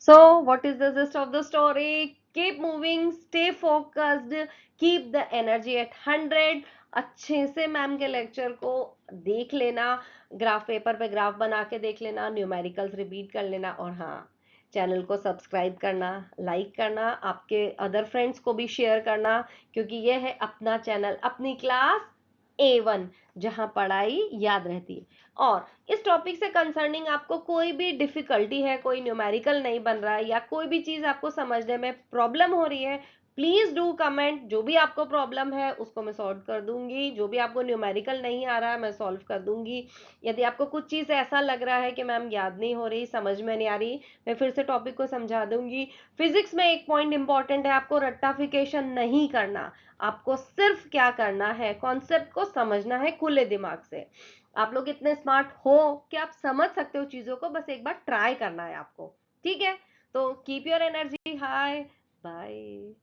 So, what is the gist of the story? Keep moving, stay focused, keep the energy at 100। अच्छे से मैम के लेक्चर को देख लेना, ग्राफ पेपर पे ग्राफ बना के देख लेना, न्यूमेरिकल्स रिपीट कर लेना, और हाँ, चैनल को सब्सक्राइब करना, लाइक करना, आपके अदर फ्रेंड्स को भी शेयर करना, क्योंकि ये है अपना चैनल, अपनी क्लास A1, जहां पढ़ाई याद रहती है। और इस टॉपिक से कंसर्निंग आपको कोई भी डिफिकल्टी है, कोई न्यूमेरिकल नहीं बन रहा है, या कोई भी चीज आपको समझने में प्रॉब्लम हो रही है, प्लीज डू कमेंट। जो भी आपको प्रॉब्लम है उसको मैं सॉल्व कर दूंगी, जो भी आपको न्यूमेरिकल नहीं आ रहा है मैं सॉल्व कर दूंगी। यदि आपको कुछ चीज ऐसा लग रहा है कि मैम याद नहीं हो रही, समझ में नहीं आ रही, मैं फिर से टॉपिक को समझा दूंगी। फिजिक्स में एक पॉइंट इंपॉर्टेंट है, आपको रट्टाफिकेशन नहीं करना, आपको सिर्फ क्या करना है, कॉन्सेप्ट को समझना है खुले दिमाग से। आप लोग इतने स्मार्ट हो कि आप समझ सकते हो चीजों को, बस एक बार ट्राई करना है आपको, ठीक है। तो keep your energy high, bye.